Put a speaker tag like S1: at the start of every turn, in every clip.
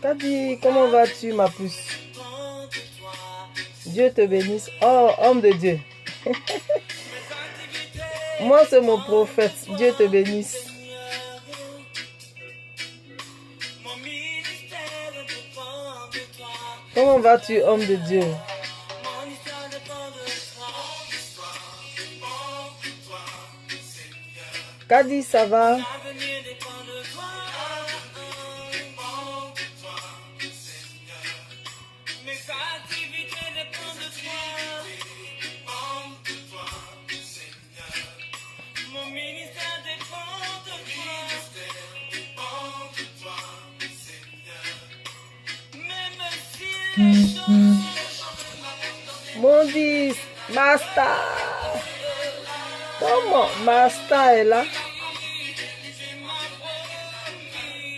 S1: Kadi, comment vas-tu, ma puce? Dieu te bénisse. Oh, homme de Dieu. Moi, c'est mon prophète. Dieu te bénisse. Comment vas-tu, homme de Dieu? Kadi, ça va? Mon Dieu, Master. Comment Master est là?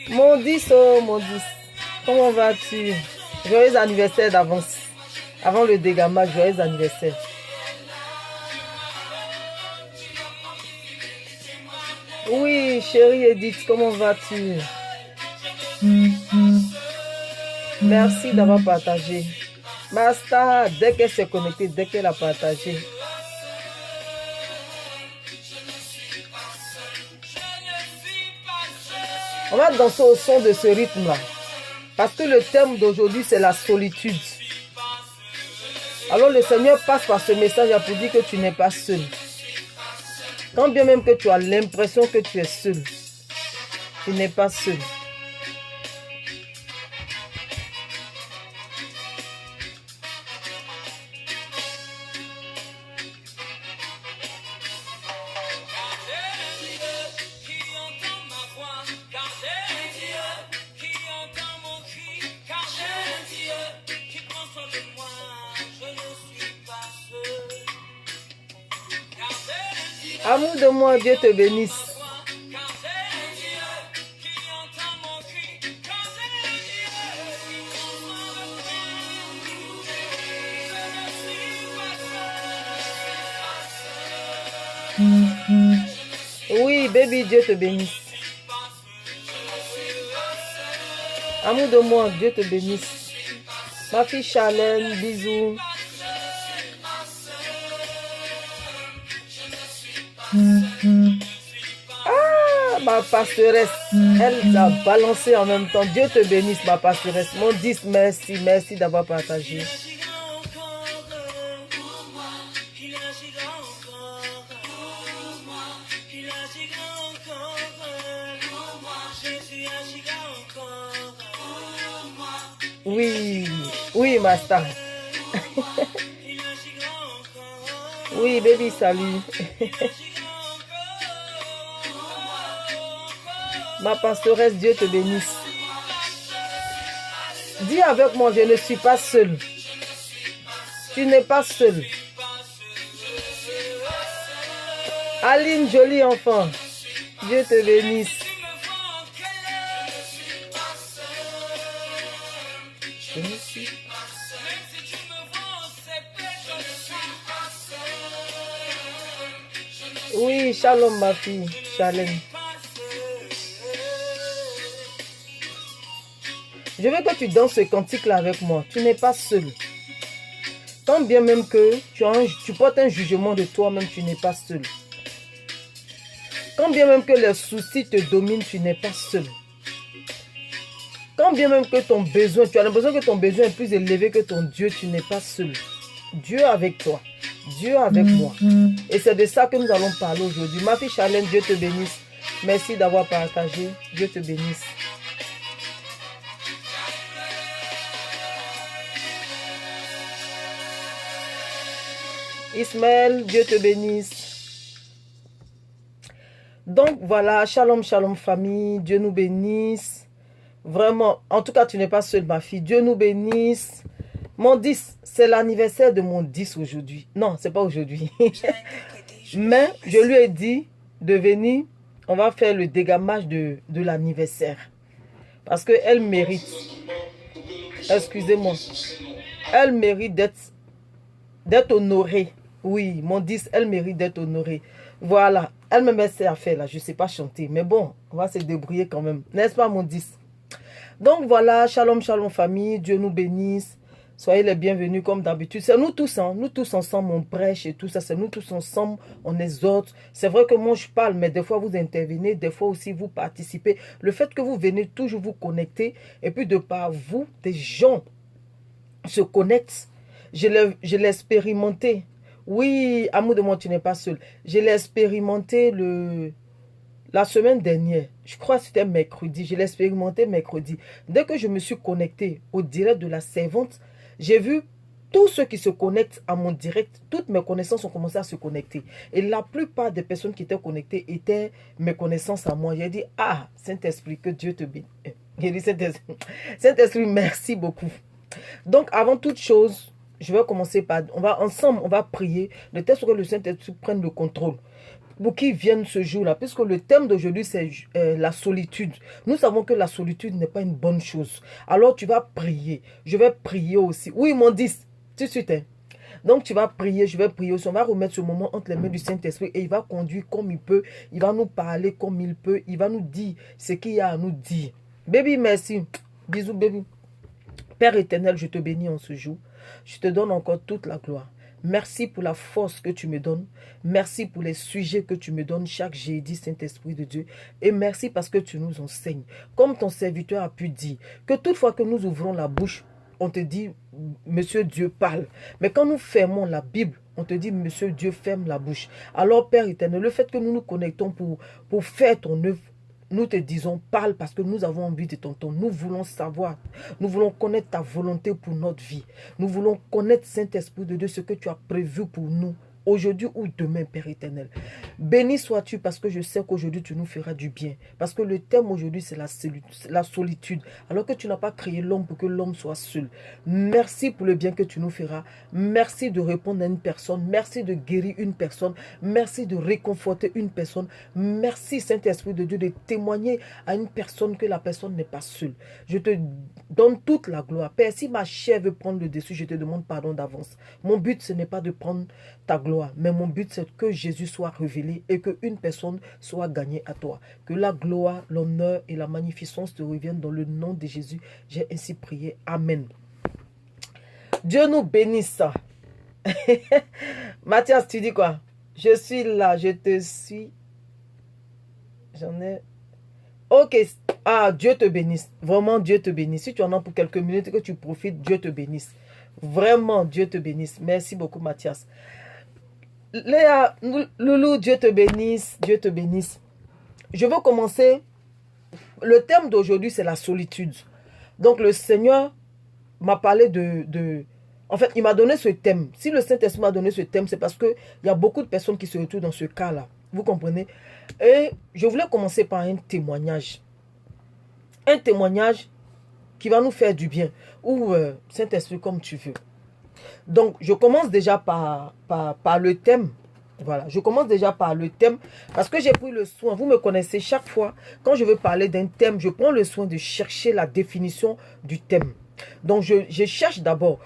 S1: Mon 10, oh mon 10. Comment vas-tu? Joyeux anniversaire d'avance. Avant le dégamage, joyeux anniversaire. Oui, chérie Edith, comment vas-tu? Merci d'avoir partagé. Master, dès qu'elle s'est connectée, dès qu'elle a partagé. On va danser au son de ce rythme-là. Parce que le thème d'aujourd'hui, c'est la solitude. Alors le Seigneur passe par ce message pour dire que tu n'es pas seul. Quand bien même que tu as l'impression que tu es seul, tu n'es pas seul. Amour de moi, Dieu te bénisse. Oui, baby, Dieu te bénisse. Amour de moi, Dieu te bénisse. Ma fille Charlène, bisous. Ah, ma passeresse, elle a balancé en même temps. Dieu te bénisse, ma passeresse. Mon 10, merci, merci d'avoir partagé. Oui, oui, Master. Oui, baby, salut. Ma pastoresse, Dieu te bénisse. Dis avec moi, je ne suis pas seule. Tu n'es pas seule. Aline, jolie enfant. Dieu te bénisse. Oui, shalom ma fille, shalom. Je veux que tu danses ce cantique-là avec moi. Tu n'es pas seul. Tant bien même que tu portes un jugement de toi-même, tu n'es pas seul. Quand bien même que les soucis te dominent, tu n'es pas seul. Quand bien même que ton besoin, tu as l'impression que ton besoin est plus élevé que ton Dieu, tu n'es pas seul. Dieu est avec toi. Dieu est avec moi. Et c'est de ça que nous allons parler aujourd'hui. Ma fille Charlène, Dieu te bénisse. Merci d'avoir partagé. Dieu te bénisse. Ismaël, Dieu te bénisse. Donc voilà, shalom, shalom famille. Dieu nous bénisse. Vraiment, en tout cas, tu n'es pas seule ma fille. Dieu nous bénisse. Mon 10, c'est l'anniversaire de mon 10 aujourd'hui. Non, c'est pas aujourd'hui. Mais je lui ai dit de venir. On va faire le dégamage de l'anniversaire. Parce qu'elle mérite. Excusez-moi. Elle mérite d'être honorée. Oui, mon 10, elle mérite d'être honorée. Voilà. Elle me met ses affaires là. Je ne sais pas chanter. Mais bon, on va se débrouiller quand même. N'est-ce pas mon 10? Donc voilà, shalom, shalom famille, Dieu nous bénisse. Soyez les bienvenus comme d'habitude. C'est nous tous, hein, nous tous ensemble, on prêche et tout ça. C'est nous tous ensemble, on exhorte. C'est vrai que moi je parle, mais des fois vous intervenez, des fois aussi vous participez. Le fait que vous venez toujours vous connecter, et puis de par vous, des gens se connectent. Je l'ai expérimenté. Oui, amour de moi, tu n'es pas seul. Je l'ai expérimenté la semaine dernière. Je crois que c'était mercredi. Je l'ai expérimenté mercredi. Dès que je me suis connecté au direct de la servante, j'ai vu tous ceux qui se connectent à mon direct, toutes mes connaissances ont commencé à se connecter. Et la plupart des personnes qui étaient connectées étaient mes connaissances à moi. J'ai dit, ah, Saint-Esprit, que Dieu te bénisse. J'ai dit, Saint-Esprit, merci beaucoup. Donc, avant toute chose, je vais commencer par, on va prier, de telle sorte que le Saint-Esprit prenne le contrôle. Pour qu'ils viennent ce jour-là, puisque le thème d'aujourd'hui, c'est la solitude. Nous savons que la solitude n'est pas une bonne chose. Alors, tu vas prier. Je vais prier aussi. Oui, ils m'ont dit, tout de suite. Hein. Donc, tu vas prier, je vais prier aussi. On va remettre ce moment entre les mains du Saint-Esprit et il va conduire comme il peut. Il va nous parler comme il peut. Il va nous dire ce qu'il y a à nous dire. Baby, merci. Bisous, baby. Père éternel, je te bénis en ce jour. Je te donne encore toute la gloire. Merci pour la force que tu me donnes. Merci pour les sujets que tu me donnes chaque jeudi, Saint-Esprit de Dieu. Et merci parce que tu nous enseignes. Comme ton serviteur a pu dire, que toutefois que nous ouvrons la bouche, on te dit, Monsieur Dieu parle. Mais quand nous fermons la Bible, on te dit, Monsieur Dieu ferme la bouche. Alors Père éternel, le fait que nous nous connectons pour faire ton œuvre, nous te disons, parle parce que nous avons envie de t'entendre. Nous voulons savoir, nous voulons connaître ta volonté pour notre vie. Nous voulons connaître, Saint-Esprit de Dieu, ce que tu as prévu pour nous, aujourd'hui ou demain, Père éternel. Béni sois-tu parce que je sais qu'aujourd'hui, tu nous feras du bien. Parce que le thème aujourd'hui, c'est la solitude. Alors que tu n'as pas créé l'homme pour que l'homme soit seul. Merci pour le bien que tu nous feras. Merci de répondre à une personne. Merci de guérir une personne. Merci de réconforter une personne. Merci, Saint-Esprit de Dieu, de témoigner à une personne que la personne n'est pas seule. Je te donne toute la gloire. Père, si ma chair veut prendre le dessus, je te demande pardon d'avance. Mon but, ce n'est pas de prendre ta gloire, mais mon but, c'est que Jésus soit révélé et qu'une personne soit gagnée à toi. Que la gloire, l'honneur et la magnificence te reviennent dans le nom de Jésus. J'ai ainsi prié. Amen. Dieu nous bénisse. Mathias, tu dis quoi? Je suis là, je te suis. J'en ai... Ok. Ah, Dieu te bénisse. Vraiment, Dieu te bénisse. Si tu en as pour quelques minutes que tu profites, Dieu te bénisse. Vraiment, Dieu te bénisse. Merci beaucoup, Mathias. Léa, Loulou, Dieu te bénisse. Dieu te bénisse. Je veux commencer. Le thème d'aujourd'hui, c'est la solitude. Donc, le Seigneur m'a parlé En fait, il m'a donné ce thème. Si le Saint-Esprit m'a donné ce thème, c'est parce qu'il y a beaucoup de personnes qui se retrouvent dans ce cas-là. Vous comprenez? Et je voulais commencer par un témoignage. Un témoignage qui va nous faire du bien. Ou Saint-Esprit, comme tu veux. Donc, je commence déjà par le thème. Voilà, je commence déjà par le thème. Parce que j'ai pris le soin. Vous me connaissez, chaque fois, quand je veux parler d'un thème, je prends le soin de chercher la définition du thème. Donc, je cherche d'abord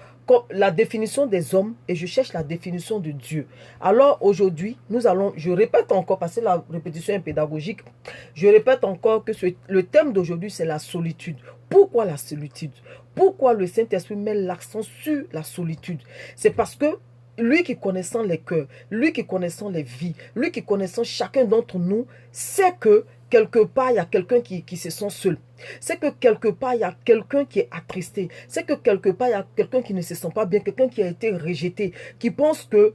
S1: la définition des hommes et je cherche la définition de Dieu. Alors aujourd'hui, nous allons, je répète encore, parce que la répétition est pédagogique, je répète encore que le thème d'aujourd'hui, c'est la solitude. Pourquoi la solitude? Pourquoi le Saint-Esprit met l'accent sur la solitude? C'est parce que lui qui connaissant les cœurs, lui qui connaissant les vies, lui qui connaissant chacun d'entre nous, sait que quelque part, il y a quelqu'un qui se sent seul. C'est que quelque part, il y a quelqu'un qui est attristé. C'est que quelque part, il y a quelqu'un qui ne se sent pas bien, quelqu'un qui a été rejeté, qui pense que,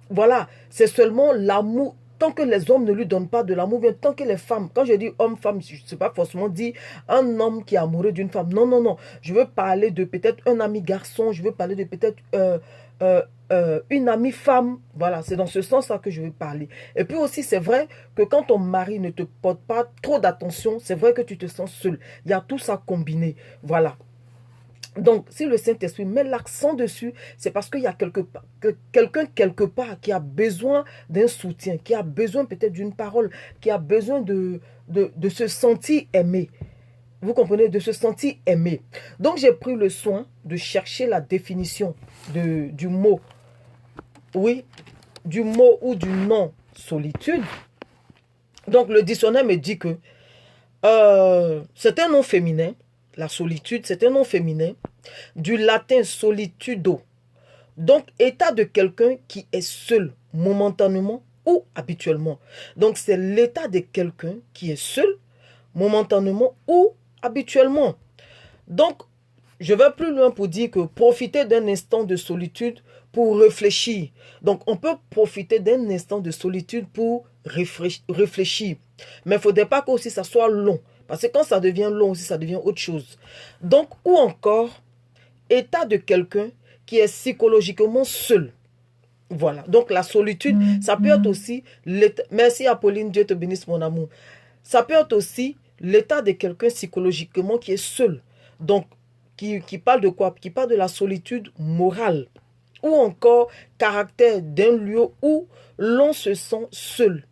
S1: voilà, c'est seulement l'amour. Tant que les hommes ne lui donnent pas de l'amour, tant que les femmes, quand je dis homme-femme, je ne sais pas forcément dire un homme qui est amoureux d'une femme. Non, non, non. Je veux parler de peut-être un ami garçon, je veux parler de peut-être une amie femme. Voilà, c'est dans ce sens-là que je veux parler. Et puis aussi, c'est vrai que quand ton mari ne te porte pas trop d'attention, c'est vrai que tu te sens seul. Il y a tout ça combiné. Voilà. Donc, si le Saint-Esprit met l'accent dessus, c'est parce qu'il y a quelqu'un quelque part qui a besoin d'un soutien, qui a besoin peut-être d'une parole, qui a besoin de se sentir aimé. Vous comprenez? De se sentir aimé. Donc, j'ai pris le soin de chercher la définition du mot. Oui, du mot ou du nom solitude. Donc, le dictionnaire me dit que c'est un nom féminin. la solitude, c'est un nom féminin, du latin solitudo. Donc, état de quelqu'un qui est seul, momentanément ou habituellement. Donc, c'est l'état de quelqu'un qui est seul, momentanément ou habituellement. Donc, je vais plus loin pour dire que profiter d'un instant de solitude pour réfléchir. Donc, on peut profiter d'un instant de solitude pour réfléchir. Mais il ne faudrait pas que aussi ça soit long. Parce que quand ça devient long aussi, ça devient autre chose. Donc, ou encore, état de quelqu'un qui est psychologiquement seul. Voilà. Donc, la solitude, ça peut être aussi... Merci Apolline, Dieu te bénisse mon amour. Ça peut être aussi l'état de quelqu'un psychologiquement qui est seul. Donc, qui parle de quoi? Qui parle de la solitude morale. Ou encore, caractère d'un lieu où l'on se sent seul,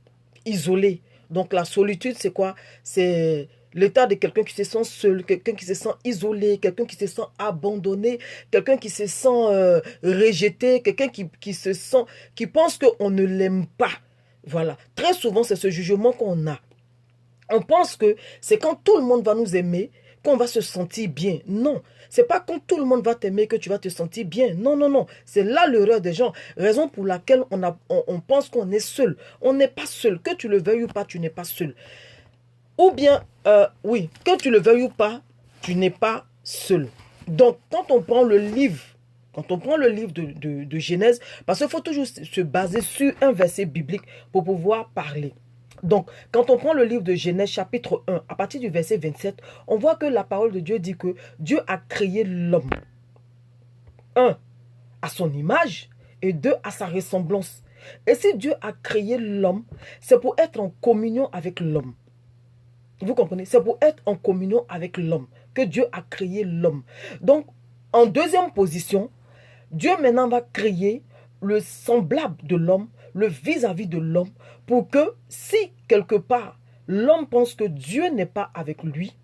S1: isolé. Donc, la solitude, c'est quoi? C'est l'état de quelqu'un qui se sent seul, quelqu'un qui se sent isolé, quelqu'un qui se sent abandonné, quelqu'un qui se sent rejeté, quelqu'un qui pense qu'on ne l'aime pas. Voilà. Très souvent, c'est ce jugement qu'on a. On pense que c'est quand tout le monde va nous aimer qu'on va se sentir bien. Non, c'est pas quand tout le monde va t'aimer que tu vas te sentir bien. Non, non, non. C'est là l'erreur des gens. Raison pour laquelle on pense qu'on est seul. On n'est pas seul. Que tu le veuilles ou pas, tu n'es pas seul. Ou bien, oui, que tu le veuilles ou pas, tu n'es pas seul. Donc, quand on prend le livre de Genèse, parce qu'il faut toujours se baser sur un verset biblique pour pouvoir parler. Donc, quand on prend le livre de Genèse chapitre 1, à partir du verset 27, on voit que la parole de Dieu dit que Dieu a créé l'homme. 1, à son image, et 2, à sa ressemblance. Et si Dieu a créé l'homme, c'est pour être en communion avec l'homme. Vous comprenez? C'est pour être en communion avec l'homme que Dieu a créé l'homme. Donc, en deuxième position, Dieu maintenant va créer le semblable de l'homme, le vis-à-vis de l'homme, pour que si quelque part l'homme pense que Dieu n'est pas avec lui,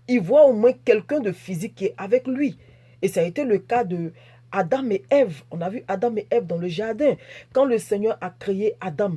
S1: il voit au moins quelqu'un de physique qui est avec lui. Et ça a été le cas de Adam et Ève. On a vu Adam et Ève dans le jardin. Quand le Seigneur a créé Adam,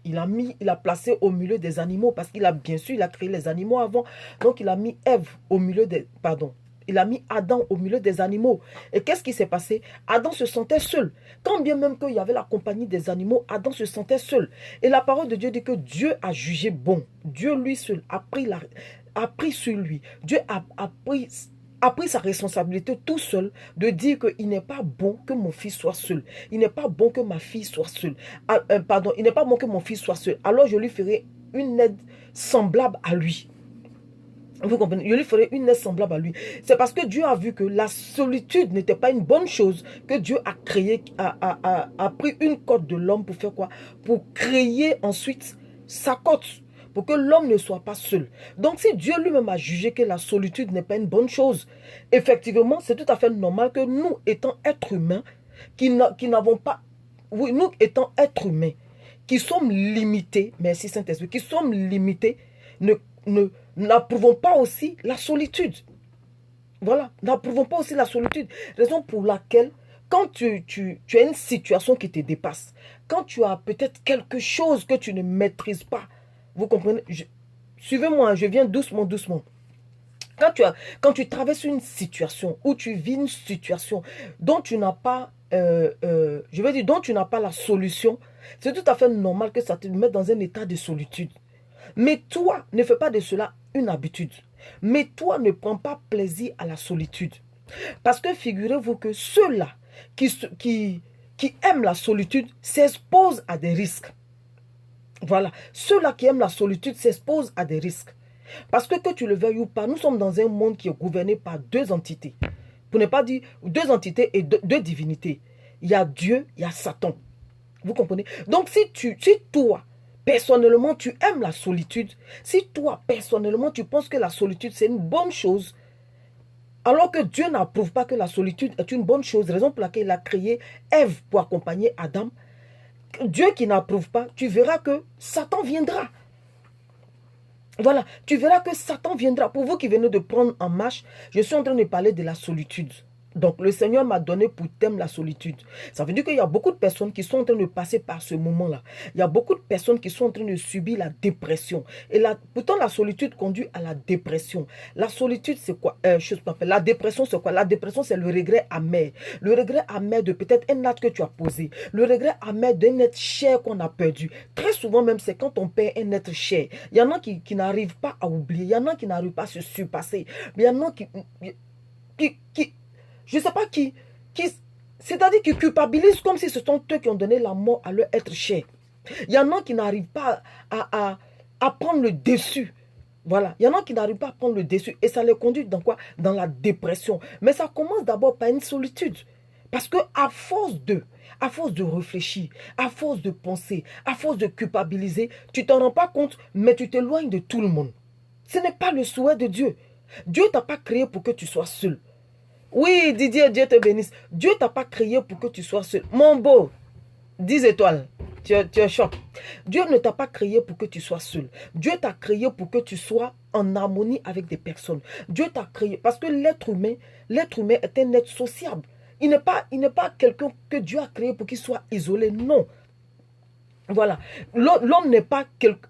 S1: il a placé au milieu des animaux, parce qu'il a bien sûr, il a créé les animaux avant. Donc il a mis Ève au milieu des... Pardon. Il a mis Adam au milieu des animaux. Et qu'est-ce qui s'est passé? Adam se sentait seul. Quand bien même qu'il y avait la compagnie des animaux, Adam se sentait seul. Et la parole de Dieu dit que Dieu a jugé bon. Dieu lui seul a pris sur lui. Dieu a pris sa responsabilité tout seul de dire qu'il n'est pas bon que mon fils soit seul. Il n'est pas bon que ma fille soit seule. Il n'est pas bon que mon fils soit seul. Alors je lui ferai une aide semblable à lui. Vous comprenez? Je lui ferai une aide semblable à lui. C'est parce que Dieu a vu que la solitude n'était pas une bonne chose, que Dieu a créé, a pris une côte de l'homme pour faire quoi? Pour créer ensuite sa côte, pour que l'homme ne soit pas seul. Donc si Dieu lui-même a jugé que la solitude n'est pas une bonne chose, effectivement, c'est tout à fait normal que nous, étant êtres humains, qui n'avons pas... Oui, nous, étant êtres humains, qui sommes limités, merci Saint-Esprit, qui sommes limités, n'approuvons pas aussi la solitude. Voilà, n'approuvons pas aussi la solitude. Raison pour laquelle, quand tu as une situation qui te dépasse, quand tu as peut-être quelque chose que tu ne maîtrises pas, vous comprenez? Suivez-moi, je viens doucement, doucement. Quand tu traverses une situation, ou tu vis une situation dont tu n'as pas, dont tu n'as pas la solution, c'est tout à fait normal que ça te mette dans un état de solitude. Mais toi, ne fais pas de cela une habitude. Mais toi, ne prends pas plaisir à la solitude. Parce que figurez-vous que ceux-là qui aiment la solitude s'exposent à des risques. Voilà. Ceux-là qui aiment la solitude s'exposent à des risques. Parce que tu le veuilles ou pas, nous sommes dans un monde qui est gouverné par deux entités. Pour ne pas dire deux entités et deux divinités. Il y a Dieu, il y a Satan. Vous comprenez? Donc si toi, personnellement, tu aimes la solitude, si toi, personnellement, tu penses que la solitude, c'est une bonne chose, alors que Dieu n'approuve pas que la solitude est une bonne chose, raison pour laquelle il a créé Ève pour accompagner Adam, Dieu qui n'approuve pas, tu verras que Satan viendra. Voilà, tu verras que Satan viendra. Pour vous qui venez de prendre en marche, je suis en train de parler de la solitude. Donc, le Seigneur m'a donné pour thème la solitude. Ça veut dire qu'il y a beaucoup de personnes qui sont en train de passer par ce moment-là. Il y a beaucoup de personnes qui sont en train de subir la dépression. Et pourtant, la solitude conduit à la dépression. La solitude, c'est quoi? La dépression, c'est quoi? La dépression, c'est le regret amer. Le regret amer de peut-être un acte que tu as posé. Le regret amer d'un être cher qu'on a perdu. Très souvent même, c'est quand on perd un être cher. Il y en a qui n'arrivent pas à oublier. Il y en a qui n'arrivent pas à se surpasser. Mais il y en a qui je ne sais pas c'est-à-dire qu'ils culpabilisent comme si ce sont eux qui ont donné la mort à leur être cher. Il y en a qui n'arrivent pas à prendre le dessus. Voilà, il y en a qui n'arrivent pas à prendre le dessus et ça les conduit dans quoi? Dans la dépression. Mais ça commence d'abord par une solitude. Parce que à force de réfléchir, à force de penser, à force de culpabiliser, tu t'en rends pas compte, mais tu t'éloignes de tout le monde. Ce n'est pas le souhait de Dieu. Dieu ne t'a pas créé pour que tu sois seul. Oui, Didier, Dieu te bénisse. Dieu ne t'a pas créé pour que tu sois seul. Mon beau, 10 étoiles, tu es choc. Dieu ne t'a pas créé pour que tu sois seul. Dieu t'a créé pour que tu sois en harmonie avec des personnes. Dieu t'a créé parce que l'être humain est un être sociable. Il n'est pas quelqu'un que Dieu a créé pour qu'il soit isolé. Non. Voilà, l'homme n'est pas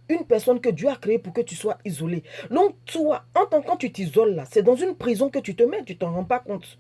S1: une personne que Dieu a créée pour que tu sois isolé. Donc toi, quand tu t'isoles là, c'est dans une prison que tu te mets, tu t'en rends pas compte.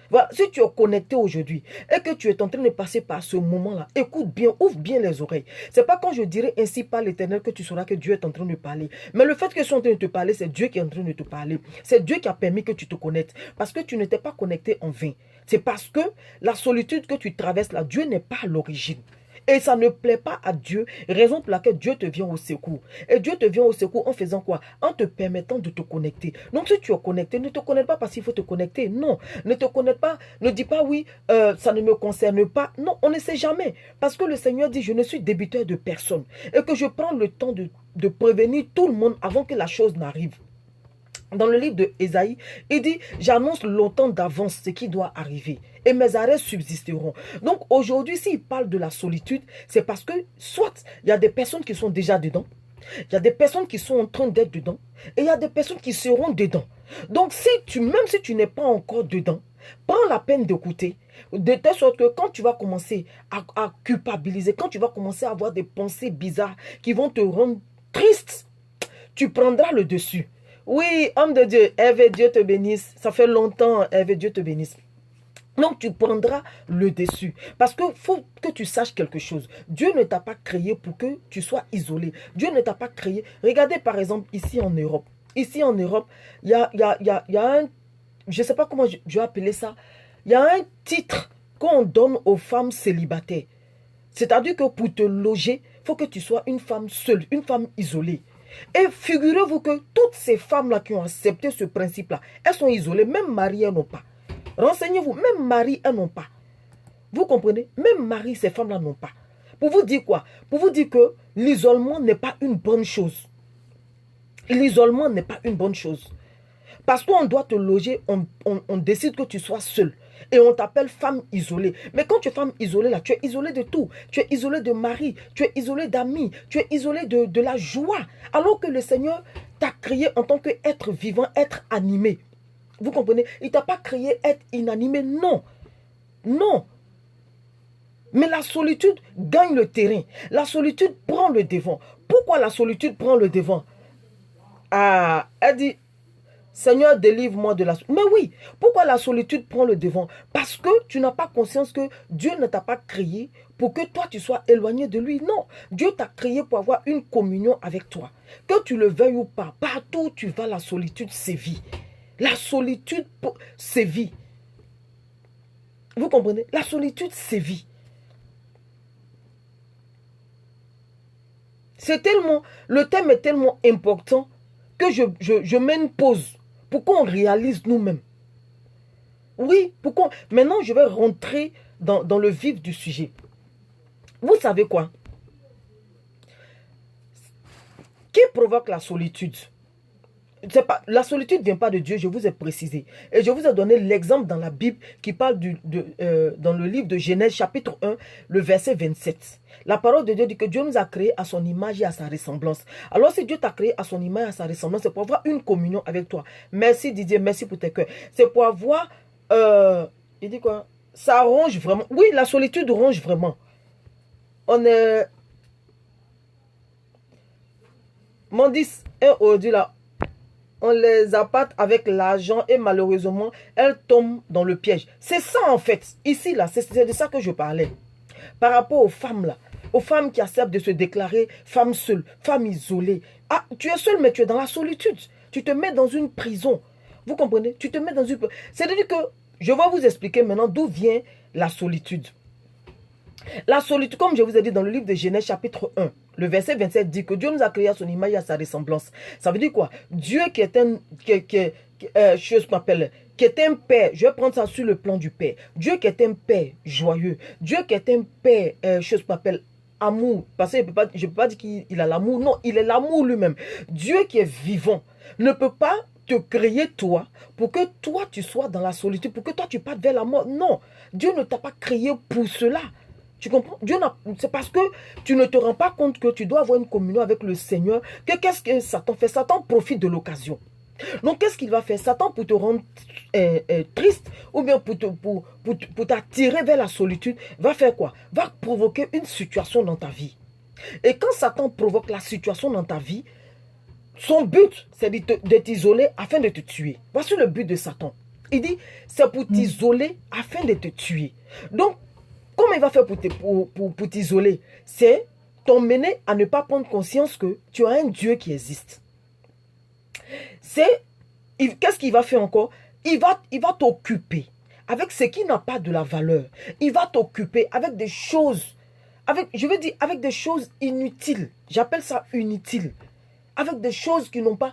S1: Voilà, si tu es connecté aujourd'hui et que tu es en train de passer par ce moment-là, écoute bien, ouvre bien les oreilles. C'est pas quand je dirai ainsi par l'Éternel que tu sauras que Dieu est en train de parler. Mais le fait que je suis en train de te parler, c'est Dieu qui est en train de te parler. C'est Dieu qui a permis que tu te connectes. Parce que tu n'étais pas connecté en vain. C'est parce que la solitude que tu traverses là, Dieu n'est pas à l'origine. Et ça ne plaît pas à Dieu, raison pour laquelle Dieu te vient au secours. Et Dieu te vient au secours en faisant quoi? En te permettant de te connecter. Donc si tu es connecté, ne te connecte pas parce qu'il faut te connecter. Non, ne te connecte pas, ne dis pas oui, ça ne me concerne pas. Non, on ne sait jamais. Parce que le Seigneur dit, je ne suis débiteur de personne. Et que je prends le temps de prévenir tout le monde avant que la chose n'arrive. Dans le livre de Ésaïe, il dit, j'annonce longtemps d'avance ce qui doit arriver et mes arrêts subsisteront. Donc aujourd'hui, s'il parle de la solitude, c'est parce que soit il y a des personnes qui sont déjà dedans, il y a des personnes qui sont en train d'être dedans et il y a des personnes qui seront dedans. Donc même si tu n'es pas encore dedans, prends la peine d'écouter de telle sorte que quand tu vas commencer à culpabiliser, quand tu vas commencer à avoir des pensées bizarres qui vont te rendre triste, tu prendras le dessus. Oui, homme de Dieu, Ève, Dieu te bénisse. Ça fait longtemps, Ève, Dieu te bénisse. Donc tu prendras le dessus. Parce qu'il faut que tu saches quelque chose. Dieu ne t'a pas créé pour que tu sois isolé. Dieu ne t'a pas créé. Regardez par exemple ici en Europe. Ici en Europe, il y a un... Je ne sais pas comment je vais appeler ça. Il y a un titre qu'on donne aux femmes célibataires. C'est-à-dire que pour te loger, il faut que tu sois une femme seule, une femme isolée. Et figurez-vous que toutes ces femmes-là qui ont accepté ce principe-là, elles sont isolées, même mariées, elles n'ont pas. Renseignez-vous, même mariées, elles n'ont pas. Vous comprenez? Même mariées, ces femmes-là n'ont pas. Pour vous dire quoi? Pour vous dire que l'isolement n'est pas une bonne chose. L'isolement n'est pas une bonne chose. Parce qu'on doit te loger, on décide que tu sois seul. Et on t'appelle femme isolée. Mais quand tu es femme isolée, là, tu es isolée de tout. Tu es isolée de mari, tu es isolée d'amis, tu es isolée de la joie. Alors que le Seigneur t'a créé en tant qu'être vivant, être animé. Vous comprenez? Il ne t'a pas créé être inanimé, non. Non. Mais la solitude gagne le terrain. La solitude prend le devant. Pourquoi la solitude prend le devant? Ah, elle dit... Seigneur, délivre-moi de la solitude. Mais oui, pourquoi la solitude prend le devant? Parce que tu n'as pas conscience que Dieu ne t'a pas créé pour que toi tu sois éloigné de lui. Non, Dieu t'a créé pour avoir une communion avec toi. Que tu le veuilles ou pas, partout où tu vas, la solitude sévit. La solitude sévit. Vous comprenez? La solitude sévit. Le thème est tellement important que je mets une pause pour qu'on réalise nous-mêmes. Oui, maintenant je vais rentrer dans le vif du sujet. Vous savez quoi? Qui provoque la solitude? La solitude ne vient pas de Dieu, je vous ai précisé. Et je vous ai donné l'exemple dans la Bible qui parle dans le livre de Genèse chapitre 1, le verset 27. La parole de Dieu dit que Dieu nous a créés à son image et à sa ressemblance. Alors si Dieu t'a créé à son image et à sa ressemblance, c'est pour avoir une communion avec toi. Merci Didier, merci pour tes cœurs. C'est pour avoir Il dit quoi? Ça ronge vraiment. Oui, la solitude ronge vraiment. On est... Mondis et aujourd'hui là, on les appâte avec l'argent et malheureusement, elles tombent dans le piège. C'est ça en fait. Ici là, c'est de ça que je parlais. Par rapport aux femmes là, aux femmes qui acceptent de se déclarer femmes seules, femmes isolées. Ah, tu es seule mais tu es dans la solitude. Tu te mets dans une prison. Vous comprenez? Tu te mets dans une... C'est-à-dire que je vais vous expliquer maintenant d'où vient la solitude. La solitude, comme je vous ai dit dans le livre de Genèse chapitre 1, le verset 27 dit que Dieu nous a créé à son image et à sa ressemblance. Ça veut dire quoi? Dieu qui est un... qui est un père, je vais prendre ça sur le plan du père. Dieu qui est un père joyeux. Dieu qui est un père, amour. Parce que je ne peux pas dire qu'il a l'amour. Non, il est l'amour lui-même. Dieu qui est vivant ne peut pas te créer toi pour que toi tu sois dans la solitude, pour que toi tu partes vers la mort. Non, Dieu ne t'a pas créé pour cela. Tu comprends? C'est parce que tu ne te rends pas compte que tu dois avoir une communion avec le Seigneur. Qu'est-ce que Satan fait? Satan profite de l'occasion. Donc, qu'est-ce qu'il va faire? Satan, pour te rendre triste ou bien pour t'attirer vers la solitude, va faire quoi? Va provoquer une situation dans ta vie. Et quand Satan provoque la situation dans ta vie, son but, c'est de t'isoler afin de te tuer. Voici le but de Satan. Il dit, c'est pour t'isoler afin de te tuer. Donc, comment il va faire pour t'isoler? C'est t'emmener à ne pas prendre conscience que tu as un Dieu qui existe. Qu'est-ce qu'il va faire encore? Il va t'occuper avec ce qui n'a pas de la valeur. Il va t'occuper avec des choses, avec des choses inutiles. J'appelle ça inutile. Avec des choses qui n'ont pas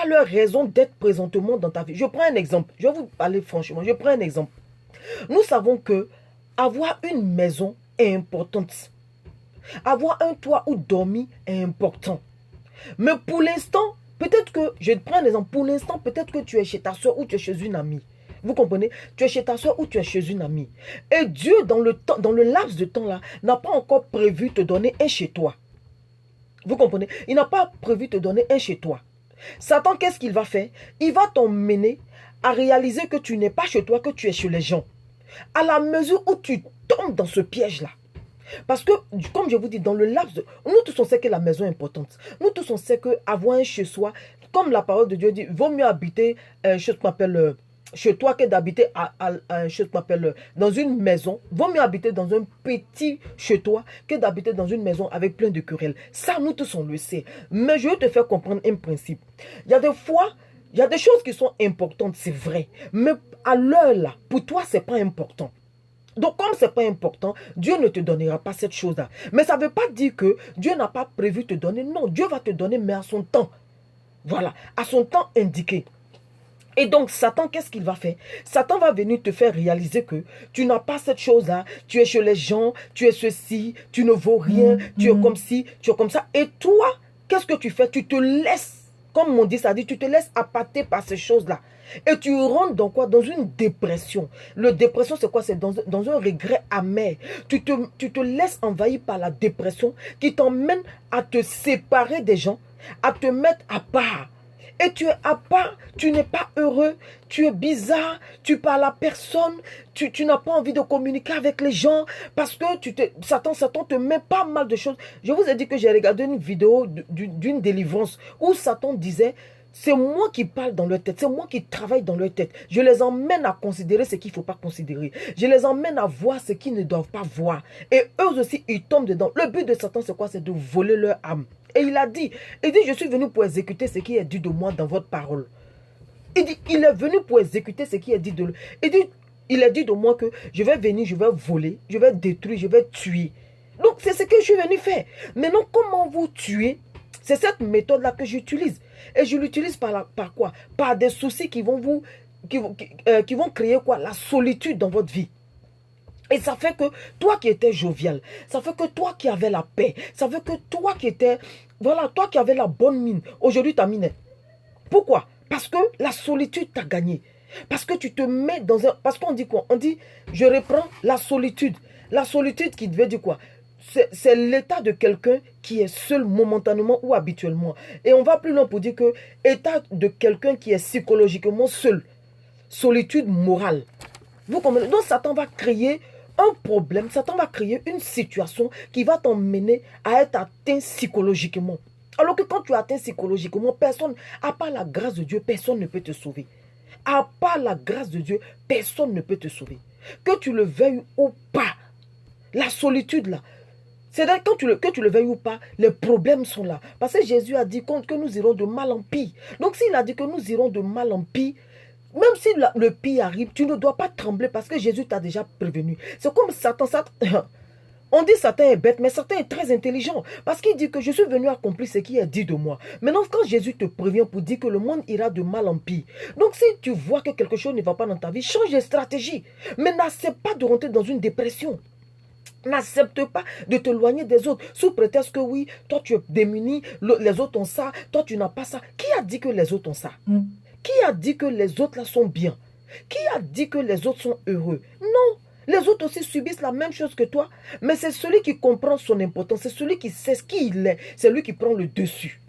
S1: leur raison d'être présentement dans ta vie. Je prends un exemple. Je vais vous parler franchement. Je prends un exemple. Nous savons que avoir une maison est importante. Avoir un toit où dormir est important. Mais pour l'instant, peut-être que, je prends un exemple, pour l'instant, peut-être que tu es chez ta soeur ou tu es chez une amie. Vous comprenez? Tu es chez ta soeur ou tu es chez une amie. Et Dieu, dans le laps de temps là, n'a pas encore prévu te donner un chez toi. Vous comprenez? Il n'a pas prévu te donner un chez toi. Satan, qu'est-ce qu'il va faire? Il va t'emmener à réaliser que tu n'es pas chez toi, que tu es chez les gens. À la mesure où tu tombes dans ce piège-là. Parce que, comme je vous dis, dans le laps de... Nous tous, on sait que la maison est importante. Nous tous, on sait qu'avoir un chez-soi, comme la parole de Dieu dit, vaut mieux habiter chez toi que d'habiter dans une maison. Vaut mieux habiter dans un petit chez toi que d'habiter dans une maison avec plein de querelles. Ça, nous tous, on le sait. Mais je vais te faire comprendre un principe. Il y a des fois, il y a des choses qui sont importantes, c'est vrai. Mais à l'heure là, pour toi, c'est pas important. Donc, comme ce n'est pas important, Dieu ne te donnera pas cette chose-là. Mais ça ne veut pas dire que Dieu n'a pas prévu te donner. Non, Dieu va te donner, mais à son temps. Voilà, à son temps indiqué. Et donc, Satan, qu'est-ce qu'il va faire? Satan va venir te faire réaliser que tu n'as pas cette chose-là. Tu es chez les gens, tu es ceci, tu ne vaux rien, tu es comme ci, tu es comme ça. Et toi, qu'est-ce que tu fais? Tu te laisses, comme mon dit, ça dit, tu te laisses appâter par ces choses-là. Et tu rentres dans quoi? Dans une dépression. Le dépression, c'est quoi? C'est dans un regret amer. Tu te laisses envahir par la dépression qui t'emmène à te séparer des gens, à te mettre à part. Et tu es à part, tu n'es pas heureux, tu es bizarre, tu parles à personne, tu n'as pas envie de communiquer avec les gens parce que Satan te met pas mal de choses. Je vous ai dit que j'ai regardé une vidéo d'une délivrance où Satan disait... C'est moi qui parle dans leur tête, c'est moi qui travaille dans leur tête. Je les emmène à considérer ce qu'il ne faut pas considérer. Je les emmène à voir ce qu'ils ne doivent pas voir. Et eux aussi, ils tombent dedans. Le but de Satan, c'est quoi? C'est de voler leur âme. Et il dit, je suis venu pour exécuter ce qui est dit de moi dans votre parole. Il est venu pour exécuter ce qui est dit de lui. Il a dit de moi que je vais venir, je vais voler, je vais détruire, je vais tuer. Donc, c'est ce que je suis venu faire. Maintenant, comment vous tuer? C'est cette méthode-là que j'utilise. Et je l'utilise par quoi? Par des soucis qui vont créer quoi? La solitude dans votre vie. Et ça fait que toi qui étais jovial, ça fait que toi qui avais la paix, ça fait que toi qui étais, voilà, toi qui avais la bonne mine, aujourd'hui ta mine est. Pourquoi? Parce que la solitude t'a gagné. Parce que tu te mets dans un... Parce qu'on dit quoi? On dit, je reprends la solitude. La solitude qui devait dire quoi? C'est l'état de quelqu'un qui est seul momentanément ou habituellement. Et on va plus loin pour dire que état de quelqu'un qui est psychologiquement seul. Solitude morale. Vous comprenez? Donc Satan va créer un problème, Satan va créer une situation qui va t'emmener à être atteint psychologiquement. Alors que quand tu es atteint psychologiquement, personne, à part la grâce de Dieu, personne ne peut te sauver. À part la grâce de Dieu, personne ne peut te sauver. Que tu le veuilles ou pas, la solitude là, c'est-à-dire que tu le veuilles ou pas, les problèmes sont là. Parce que Jésus a dit que nous irons de mal en pire. Donc s'il a dit que nous irons de mal en pire, même si le pire arrive, tu ne dois pas trembler parce que Jésus t'a déjà prévenu. C'est comme Satan. On dit Satan est bête, mais Satan est très intelligent. Parce qu'il dit que je suis venu accomplir ce qui est dit de moi. Maintenant, quand Jésus te prévient pour dire que le monde ira de mal en pire. Donc, si tu vois que quelque chose ne va pas dans ta vie, change de stratégie. Mais n'accepte pas de rentrer dans une dépression. N'accepte pas de t'éloigner des autres sous prétexte que oui, toi tu es démuni, les autres ont ça, toi tu n'as pas ça. Qui a dit que les autres ont ça? Qui a dit que les autres là sont bien? Qui a dit que les autres sont heureux? Non. Les autres aussi subissent la même chose que toi. Mais c'est celui qui comprend son importance. C'est celui qui sait ce qu'il est. C'est lui qui prend le dessus.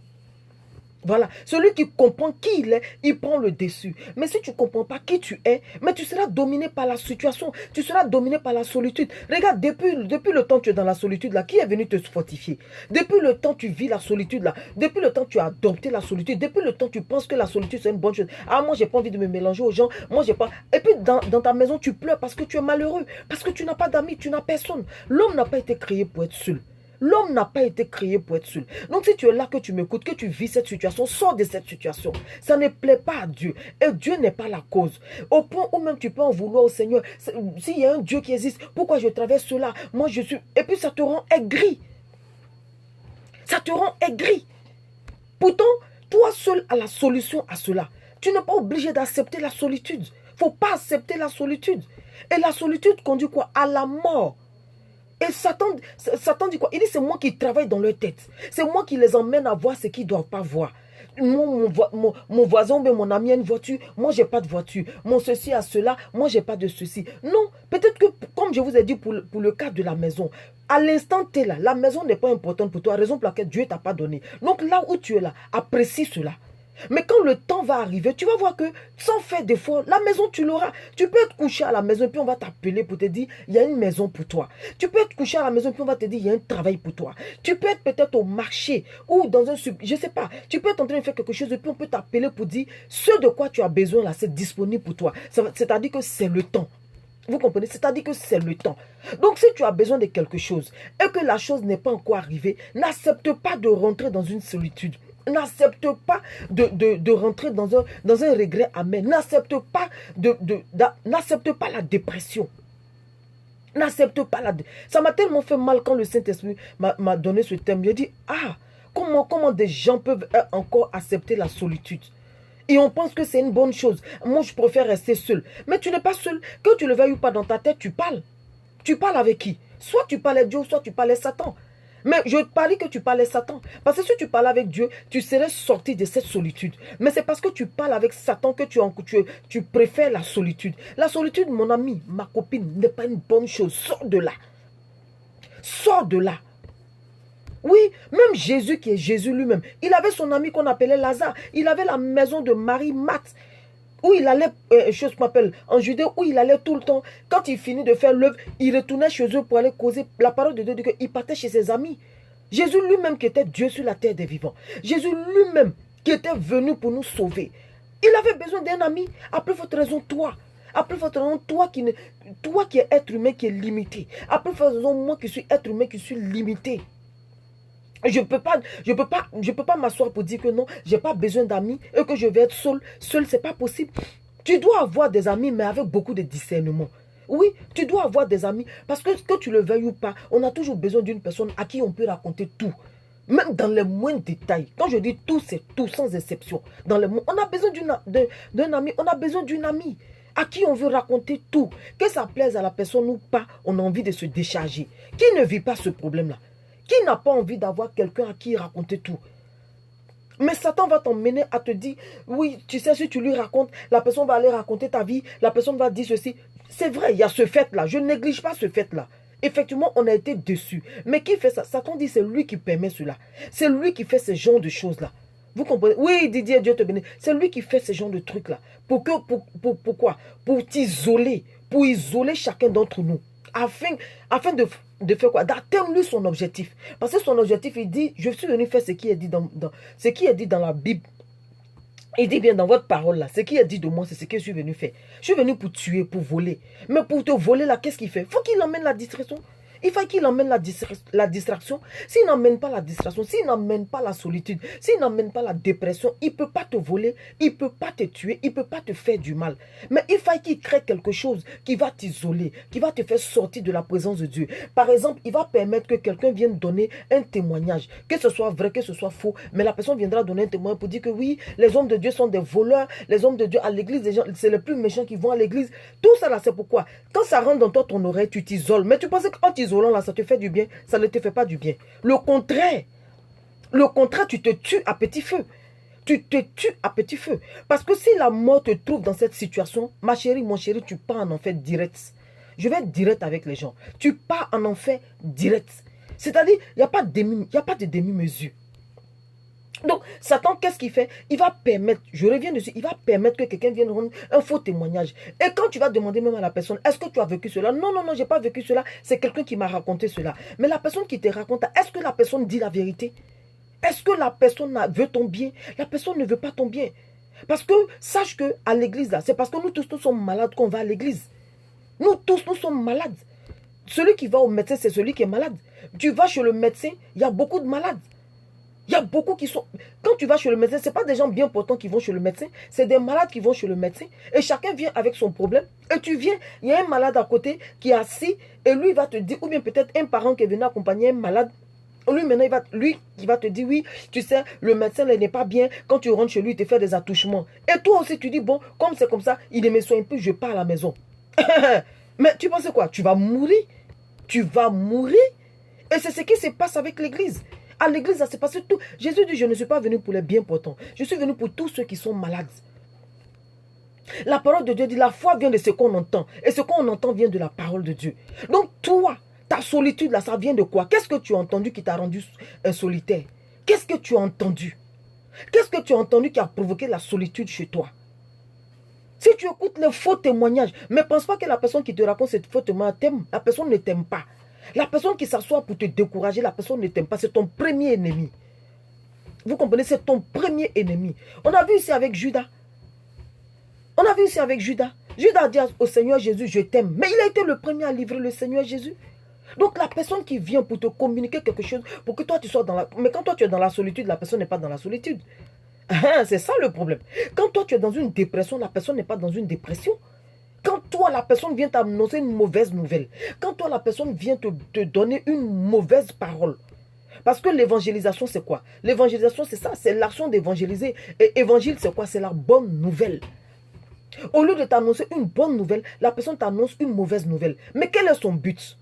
S1: Voilà. Celui qui comprend qui il est, il prend le dessus. Mais si tu ne comprends pas qui tu es, mais tu seras dominé par la situation. Tu seras dominé par la solitude. Regarde, depuis le temps que tu es dans la solitude, là, qui est venu te fortifier? Depuis le temps que tu vis la solitude, là. Depuis le temps que tu as adopté la solitude. Depuis le temps que tu penses que la solitude, c'est une bonne chose. Ah, moi, j'ai pas envie de me mélanger aux gens. Moi, j'ai pas... Et puis, dans ta maison, tu pleures parce que tu es malheureux. Parce que tu n'as pas d'amis, tu n'as personne. L'homme n'a pas été créé pour être seul. L'homme n'a pas été créé pour être seul. Donc si tu es là, que tu m'écoutes, que tu vis cette situation, sors de cette situation. Ça ne plaît pas à Dieu. Et Dieu n'est pas la cause. Au point où même tu peux en vouloir au Seigneur. S'il y a un Dieu qui existe, pourquoi je traverse cela? Moi je suis... Et puis ça te rend aigri. Ça te rend aigri. Pourtant, toi seul as la solution à cela. Tu n'es pas obligé d'accepter la solitude. Il ne faut pas accepter la solitude. Et la solitude conduit quoi? À la mort. Et Satan dit quoi? Il dit c'est moi qui travaille dans leur tête. C'est moi qui les emmène à voir ce qu'ils ne doivent pas voir. Mon voisin ou mon ami a une voiture, moi j'ai pas de voiture. Mon ceci a cela, moi j'ai pas de ceci. Non, peut-être que comme je vous ai dit pour le cas de la maison, à l'instant T là, la maison n'est pas importante pour toi, raison pour laquelle Dieu t'a pas donné. Donc là où tu es là, apprécie cela. Mais quand le temps va arriver, tu vas voir que sans faire d'effort, la maison tu l'auras. Tu peux être couché à la maison et puis on va t'appeler pour te dire il y a une maison pour toi. Tu peux être couché à la maison et puis on va te dire il y a un travail pour toi. Tu peux être peut-être au marché ou dans un je sais pas. Tu peux être en train de faire quelque chose et puis on peut t'appeler pour dire ce de quoi tu as besoin là, c'est disponible pour toi. C'est-à-dire que c'est le temps. Vous comprenez? C'est-à-dire que c'est le temps. Donc si tu as besoin de quelque chose et que la chose n'est pas encore arrivée, n'accepte pas de rentrer dans une solitude. N'accepte pas de rentrer dans un regret amer. N'accepte pas n'accepte pas la dépression. N'accepte pas la dépression. Ça m'a tellement fait mal quand le Saint-Esprit m'a donné ce thème. J'ai dit, ah, comment des gens peuvent encore accepter la solitude? Et on pense que c'est une bonne chose. Moi, je préfère rester seul. Mais tu n'es pas seul. Que tu le veuilles ou pas dans ta tête, tu parles. Tu parles avec qui? Soit tu parles avec Dieu, soit tu parles avec Satan. Mais je parie que tu parles avec Satan. Parce que si tu parles avec Dieu, tu serais sorti de cette solitude. Mais c'est parce que tu parles avec Satan que tu préfères la solitude. La solitude, mon ami, ma copine, n'est pas une bonne chose. Sors de là. Sors de là. Oui, même Jésus qui est Jésus lui-même, il avait son ami qu'on appelait Lazare. Il avait la maison de Marie, Marthe, où il allait, chose qu'on appelle en Judée, où il allait tout le temps. Quand il finit de faire l'œuvre, il retournait chez eux pour aller causer la parole de Dieu. Il partait chez ses amis. Jésus lui-même qui était Dieu sur la terre des vivants. Jésus lui-même qui était venu pour nous sauver. Il avait besoin d'un ami. Après votre raison, toi. Après votre raison, toi qui es être humain qui est limité. Après votre raison, moi qui suis être humain qui suis limité. Je peux pas m'asseoir pour dire que non, j'ai pas besoin d'amis et que je vais être seul. Seul, c'est pas possible. Tu dois avoir des amis, mais avec beaucoup de discernement. Oui, tu dois avoir des amis. Parce que tu le veuilles ou pas, on a toujours besoin d'une personne à qui on peut raconter tout. Même dans les moindres détails. Quand je dis tout, c'est tout, sans exception. On a besoin d'un ami, on a besoin d'une amie à qui on veut raconter tout. Que ça plaise à la personne ou pas, on a envie de se décharger. Qui ne vit pas ce problème-là? Qui n'a pas envie d'avoir quelqu'un à qui raconter tout? Mais Satan va t'emmener à te dire, oui, tu sais, si tu lui racontes, la personne va aller raconter ta vie, la personne va dire ceci. C'est vrai, il y a ce fait-là. Je ne néglige pas ce fait-là. Effectivement, on a été déçus. Mais qui fait ça? Satan dit, c'est lui qui permet cela. C'est lui qui fait ce genre de choses-là. Vous comprenez? Oui, Didier, Dieu te bénisse. C'est lui qui fait ce genre de trucs-là. Pourquoi? Pour t'isoler. Pour isoler chacun d'entre nous. Afin de faire quoi? D'atteindre lui son objectif. Parce que son objectif, il dit, je suis venu faire ce qui est dit ce qui est dit dans la Bible. Il dit bien dans votre parole là, ce qui est dit de moi, c'est ce que je suis venu faire. Je suis venu pour tuer, pour voler. Mais pour te voler là, qu'est-ce qu'il fait? Faut qu'il emmène la distraction. Il faut qu'il emmène la distraction. S'il n'emmène pas la distraction, s'il n'emmène pas la solitude, s'il n'emmène pas la dépression, il ne peut pas te voler, il ne peut pas te tuer, il ne peut pas te faire du mal. Mais il faut qu'il crée quelque chose qui va t'isoler, qui va te faire sortir de la présence de Dieu. Par exemple, il va permettre que quelqu'un vienne donner un témoignage, que ce soit vrai, que ce soit faux, mais la personne viendra donner un témoignage pour dire que oui, les hommes de Dieu sont des voleurs, les hommes de Dieu à l'église, c'est les plus méchants qui vont à l'église. Tout ça là, c'est pourquoi. Quand ça rentre dans toi, ton oreille, tu t'isoles. Mais tu penses que quand tu t'isoles là, ça te fait du bien, ça ne te fait pas du bien. Le contraire, tu te tues à petit feu. Tu te tues à petit feu. Parce que si la mort te trouve dans cette situation, ma chérie, mon chéri, tu pars en enfer direct. Je vais être direct avec les gens. Tu pars en enfer direct. C'est-à-dire, il n'y a pas de demi-mesure. Donc, Satan, qu'est-ce qu'il fait? Il va permettre, je reviens dessus, il va permettre que quelqu'un vienne rendre un faux témoignage. Et quand tu vas demander même à la personne, est-ce que tu as vécu cela? Non, non, non, je n'ai pas vécu cela. C'est quelqu'un qui m'a raconté cela. Mais la personne qui te raconte, est-ce que la personne dit la vérité? Est-ce que la personne veut ton bien? La personne ne veut pas ton bien. Parce que, sache que à l'église, là, c'est parce que nous tous, nous sommes malades qu'on va à l'église. Nous tous, nous sommes malades. Celui qui va au médecin, c'est celui qui est malade. Tu vas chez le médecin, il y a beaucoup de malades. Il y a beaucoup qui sont... Quand tu vas chez le médecin, ce n'est pas des gens bien portants qui vont chez le médecin. C'est des malades qui vont chez le médecin. Et chacun vient avec son problème. Et tu viens, il y a un malade à côté qui est assis. Et lui, il va te dire, ou bien peut-être un parent qui est venu accompagner un malade. Lui, maintenant, il va te dire, oui, tu sais, le médecin n'est pas bien. Quand tu rentres chez lui, il te fait des attouchements. Et toi aussi, tu dis, bon, comme c'est comme ça, il ne me soigne plus, je pars à la maison. Mais tu penses quoi? Tu vas mourir. Tu vas mourir. Et c'est ce qui se passe avec l'église. À l'église, ça se passe tout. Jésus dit, je ne suis pas venu pour les bien portants. Je suis venu pour tous ceux qui sont malades. La parole de Dieu dit, la foi vient de ce qu'on entend. Et ce qu'on entend vient de la parole de Dieu. Donc toi, ta solitude là, ça vient de quoi? Qu'est-ce que tu as entendu qui t'a rendu solitaire? Qu'est-ce que tu as entendu? Qu'est-ce que tu as entendu qui a provoqué la solitude chez toi? Si tu écoutes les faux témoignages, ne pense pas que la personne qui te raconte cette faux témoignage t'aime. La personne ne t'aime pas. La personne qui s'assoit pour te décourager, la personne ne t'aime pas. C'est ton premier ennemi. Vous comprenez? C'est ton premier ennemi. On a vu ici avec Judas. On a vu ici avec Judas. Judas a dit au Seigneur Jésus, je t'aime. Mais il a été le premier à livrer le Seigneur Jésus. Donc la personne qui vient pour te communiquer quelque chose, pour que toi tu sois dans la... Mais quand toi tu es dans la solitude, la personne n'est pas dans la solitude. C'est ça le problème. Quand toi tu es dans une dépression, la personne n'est pas dans une dépression. Quand toi, la personne vient t'annoncer une mauvaise nouvelle, quand toi, la personne vient te donner une mauvaise parole, parce que l'évangélisation, c'est quoi? L'évangélisation, c'est ça, c'est l'action d'évangéliser. Et évangile, c'est quoi? C'est la bonne nouvelle. Au lieu de t'annoncer une bonne nouvelle, la personne t'annonce une mauvaise nouvelle. Mais quel est son but?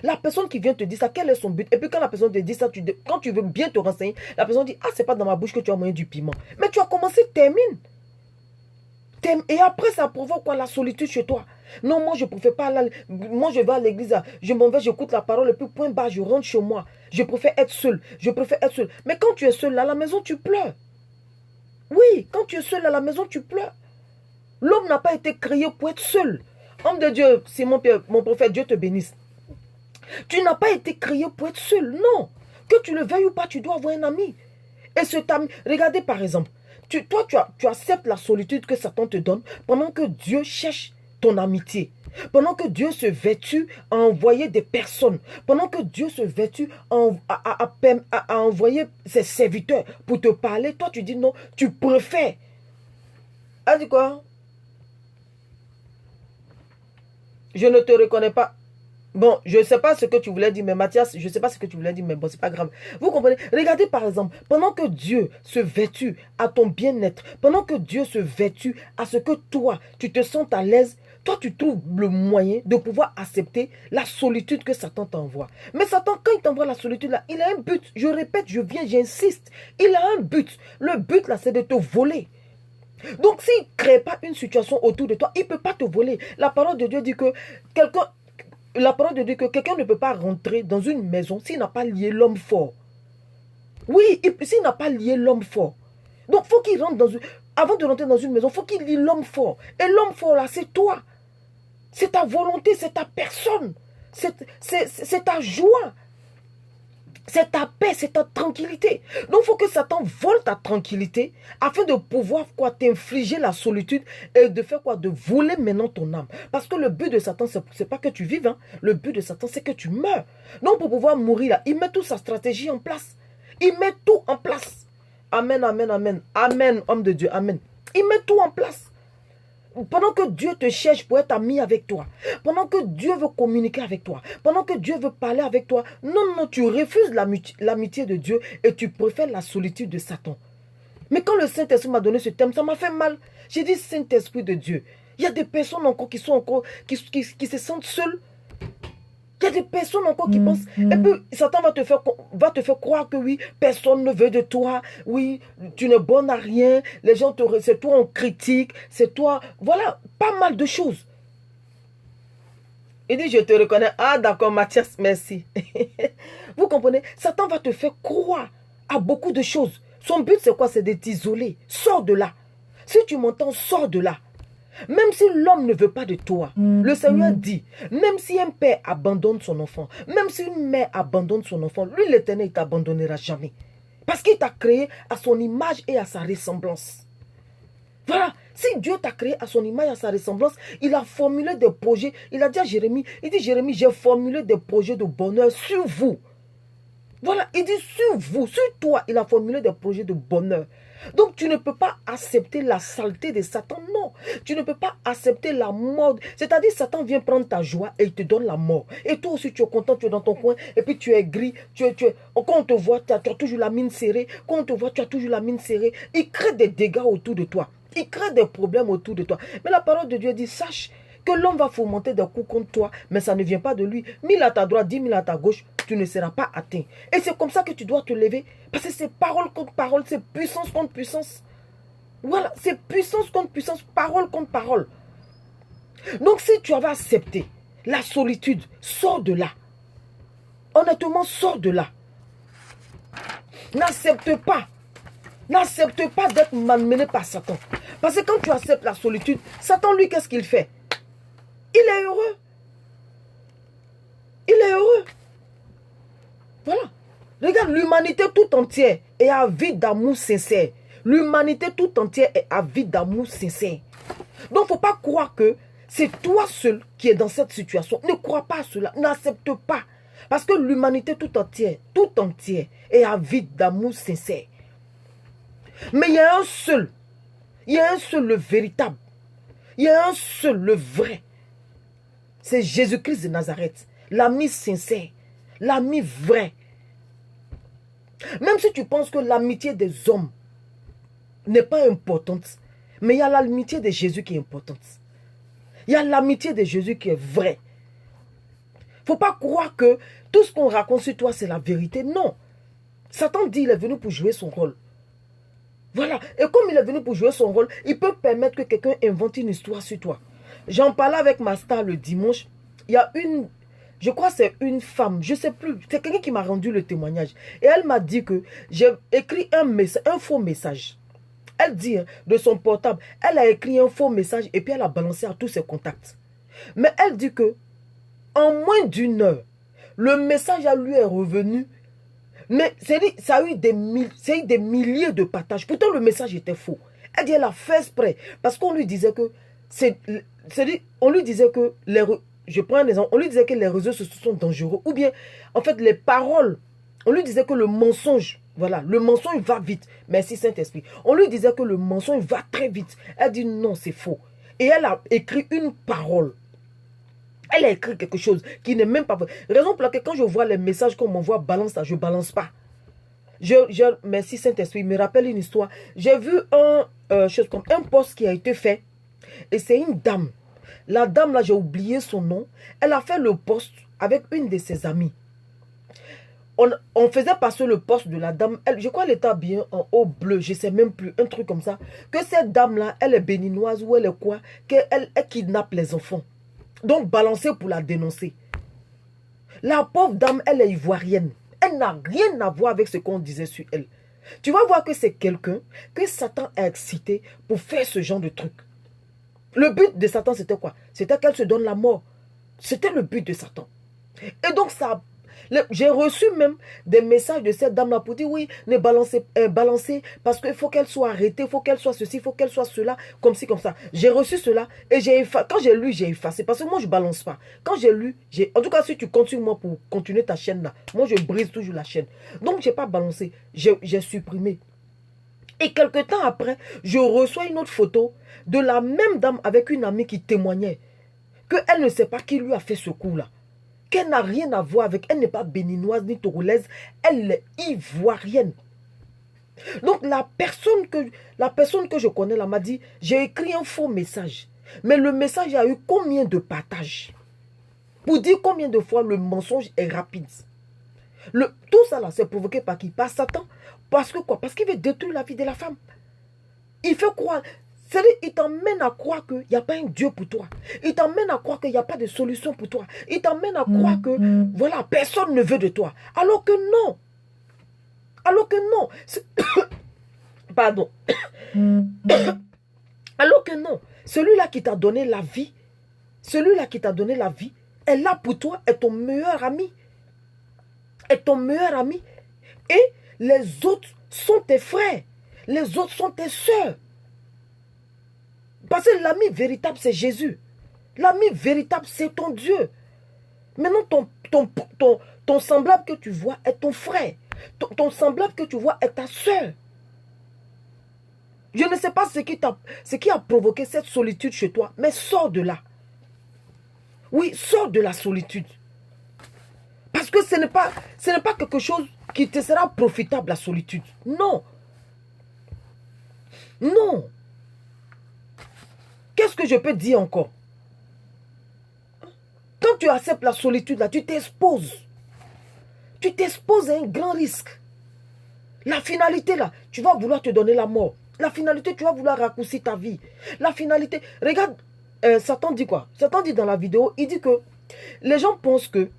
S1: La personne qui vient te dire ça, quel est son but? Et puis quand la personne te dit ça, quand tu veux bien te renseigner, la personne dit, ah, c'est pas dans ma bouche que tu as moyen du piment. Mais tu as commencé, termine. Et après, ça provoque quoi? La solitude chez toi. Non, moi, je ne préfère pas aller. Moi, je vais à l'église, je m'en vais, j'écoute la parole, et puis point bas, je rentre chez moi. Je préfère être seul. Je préfère être seul. Mais quand tu es seul à la maison, tu pleures. Oui, quand tu es seul à la maison, tu pleures. L'homme n'a pas été créé pour être seul. Homme de Dieu, c'est mon prophète, Dieu te bénisse. Tu n'as pas été créé pour être seul, non. Que tu le veuilles ou pas, tu dois avoir un ami. Et cet ami, regardez par exemple, toi, tu acceptes la solitude que Satan te donne pendant que Dieu cherche ton amitié. Pendant que Dieu se vêtue à envoyer des personnes. Pendant que Dieu se vêtue à envoyer ses serviteurs pour te parler. Toi, tu dis non, tu préfères. Elle dit quoi? Je ne te reconnais pas. Bon, je ne sais pas ce que tu voulais dire, mais Mathias, je ne sais pas ce que tu voulais dire, mais bon, c'est pas grave. Vous comprenez? Regardez par exemple, pendant que Dieu se vêtue à ton bien-être, pendant que Dieu se vêtue à ce que toi, tu te sens à l'aise, toi, tu trouves le moyen de pouvoir accepter la solitude que Satan t'envoie. Mais Satan, quand il t'envoie la solitude, là, il a un but. Je répète, je viens, j'insiste. Il a un but. Le but, là, c'est de te voler. Donc, s'il ne crée pas une situation autour de toi, il ne peut pas te voler. La parole de Dieu dit que quelqu'un ne peut pas rentrer dans une maison s'il n'a pas lié l'homme fort. Oui, s'il n'a pas lié l'homme fort. Donc, il faut qu'il rentre dans une... Avant de rentrer dans une maison, il faut qu'il lie l'homme fort. Et l'homme fort, là, c'est toi. C'est ta volonté, c'est ta personne. C'est ta joie. C'est ta paix, c'est ta tranquillité. Donc, il faut que Satan vole ta tranquillité afin de pouvoir t'infliger la solitude et de faire quoi? De voler maintenant ton âme. Parce que le but de Satan, c'est pas que tu vives. Hein. Le but de Satan, c'est que tu meurs. Donc, pour pouvoir mourir, là, il met toute sa stratégie en place. Il met tout en place. Amen, amen, amen. Amen, homme de Dieu, amen. Il met tout en place. Pendant que Dieu te cherche pour être ami avec toi, pendant que Dieu veut communiquer avec toi, pendant que Dieu veut parler avec toi, non, tu refuses l'amitié de Dieu et tu préfères la solitude de Satan. Mais quand le Saint-Esprit m'a donné ce thème, ça m'a fait mal. J'ai dit Saint-Esprit de Dieu. Il y a des personnes encore qui se sentent seules. Il y a des personnes encore qui pensent, et puis Satan va te faire croire que oui, personne ne veut de toi, oui, tu n'es bonne à rien, les gens c'est toi on critique, c'est toi, voilà, pas mal de choses. Il dit, je te reconnais, ah d'accord Mathias, merci. Vous comprenez, Satan va te faire croire à beaucoup de choses. Son but c'est quoi? C'est de t'isoler, sors de là. Si tu m'entends, sors de là. Même si l'homme ne veut pas de toi, le Seigneur dit, même si un père abandonne son enfant, même si une mère abandonne son enfant, lui l'Éternel ne t'abandonnera jamais. Parce qu'il t'a créé à son image et à sa ressemblance. Voilà, si Dieu t'a créé à son image et à sa ressemblance, il a formulé des projets, il a dit à Jérémie, il dit Jérémie, j'ai formulé des projets de bonheur sur vous. Voilà, il dit sur vous, sur toi, il a formulé des projets de bonheur. Donc tu ne peux pas accepter la saleté de Satan, non. Tu ne peux pas accepter la mort. C'est-à-dire Satan vient prendre ta joie et il te donne la mort. Et toi aussi tu es content, tu es dans ton coin et puis tu es gris. Quand on te voit, tu as toujours la mine serrée. Quand on te voit, tu as toujours la mine serrée. Il crée des dégâts autour de toi. Il crée des problèmes autour de toi. Mais la parole de Dieu dit, sache que l'homme va fomenter des coups contre toi, mais ça ne vient pas de lui. 1000 à ta droite, 10 000 à ta gauche, tu ne seras pas atteint. Et c'est comme ça que tu dois te lever. Parce que c'est parole contre parole, c'est puissance contre puissance. Voilà, c'est puissance contre puissance, parole contre parole. Donc si tu avais accepté la solitude, sors de là. Honnêtement, sors de là. N'accepte pas. N'accepte pas d'être malmené par Satan. Parce que quand tu acceptes la solitude, Satan, lui, qu'est-ce qu'il fait? Il est heureux. Il est heureux. Voilà. Regarde, l'humanité tout entière est avide d'amour sincère. L'humanité tout entière est avide d'amour sincère. Donc, il ne faut pas croire que c'est toi seul qui es dans cette situation. Ne crois pas à cela. N'accepte pas. Parce que l'humanité tout entière est avide d'amour sincère. Mais il y a un seul. Il y a un seul, le véritable. Il y a un seul, le vrai. C'est Jésus-Christ de Nazareth. L'ami sincère. L'ami vrai. Même si tu penses que l'amitié des hommes n'est pas importante, mais il y a l'amitié de Jésus qui est importante. Il y a l'amitié de Jésus qui est vraie. Il ne faut pas croire que tout ce qu'on raconte sur toi, c'est la vérité. Non. Satan dit qu'il est venu pour jouer son rôle. Voilà. Et comme il est venu pour jouer son rôle, il peut permettre que quelqu'un invente une histoire sur toi. J'en parlais avec ma star le dimanche. Il y a une... Je crois que c'est une femme, je ne sais plus. C'est quelqu'un qui m'a rendu le témoignage. Et elle m'a dit que j'ai écrit un faux message. Elle dit de son portable, elle a écrit un faux message et puis elle a balancé à tous ses contacts. Mais elle dit que en moins d'une heure, le message à lui est revenu. Mais ça a eu des milliers de partages. Pourtant, le message était faux. Elle dit elle a fait exprès. Parce qu'on lui disait que on lui disait que je prends un exemple, on lui disait que les réseaux sociaux sont dangereux. Ou bien, en fait, les paroles, on lui disait que le mensonge, voilà, le mensonge va vite. Merci Saint-Esprit. On lui disait que le mensonge va très vite. Elle dit non, c'est faux. Et elle a écrit une parole. Elle a écrit quelque chose qui n'est même pas vrai. Raison pour laquelle quand je vois les messages qu'on m'envoie, balance ça, je ne balance pas. Merci Saint-Esprit, il me rappelle une histoire. J'ai vu un post qui a été fait. Et c'est une dame. La dame là, j'ai oublié son nom. Elle a fait le post avec une de ses amies. On faisait passer le post de la dame. Je crois qu'elle était habillée en haut bleu. Je ne sais même plus. Un truc comme ça. Que cette dame-là, elle est béninoise ou elle est quoi? Elle kidnappe les enfants. Donc, balancez pour la dénoncer. La pauvre dame, elle est ivoirienne. Elle n'a rien à voir avec ce qu'on disait sur elle. tu vas voir que c'est quelqu'un que Satan a excité pour faire ce genre de truc. Le but de Satan, c'était quoi? C'était qu'elle se donne la mort. C'était le but de Satan. Et donc, ça, j'ai reçu même des messages de cette dame-là pour dire, oui, ne balancez, parce qu'il faut qu'elle soit arrêtée, il faut qu'elle soit ceci, il faut qu'elle soit cela, comme ci, comme ça. J'ai reçu cela et quand j'ai lu, j'ai effacé, parce que moi, je ne balance pas. Quand j'ai lu, en tout cas, si tu continues, moi, pour continuer ta chaîne là, moi, je brise toujours la chaîne. Donc, je n'ai pas balancé, j'ai supprimé. Et quelque temps après, je reçois une autre photo de la même dame avec une amie qui témoignait qu'elle ne sait pas qui lui a fait ce coup-là. Qu'elle n'a rien à voir avec, elle n'est pas béninoise ni togolaise, elle est ivoirienne. Donc la personne que je connais là m'a dit, j'ai écrit un faux message. Mais le message a eu combien de partages? Pour dire combien de fois le mensonge est rapide. Tout ça là, c'est provoqué par qui? Par Satan. Parce que quoi? Parce qu'il veut détruire la vie de la femme. Il fait croire. C'est-à-dire, il t'emmène à croire qu'il n'y a pas un Dieu pour toi. Il t'emmène à croire qu'il n'y a pas de solution pour toi. Il t'emmène à croire que, voilà, personne ne veut de toi. Alors que non. Alors que non. Pardon. Alors que non. Celui-là qui t'a donné la vie, est là pour toi, est ton meilleur ami. Est ton meilleur ami. Et les autres sont tes frères. Les autres sont tes soeurs. Parce que l'ami véritable, c'est Jésus. L'ami véritable, c'est ton Dieu. Maintenant, ton semblable que tu vois est ton frère. Ton semblable que tu vois est ta soeur. Je ne sais pas ce qui a provoqué cette solitude chez toi, mais sors de là. Oui, sors de la solitude. Parce que ce n'est pas quelque chose qui te sera profitable, la solitude. Non. Non. Qu'est-ce que je peux dire encore? Quand tu acceptes la solitude, là, tu t'exposes. Tu t'exposes à un grand risque. La finalité, là, tu vas vouloir te donner la mort. La finalité, tu vas vouloir raccourcir ta vie. La finalité, regarde, Satan dit quoi? Satan dit dans la vidéo, il dit que les gens pensent que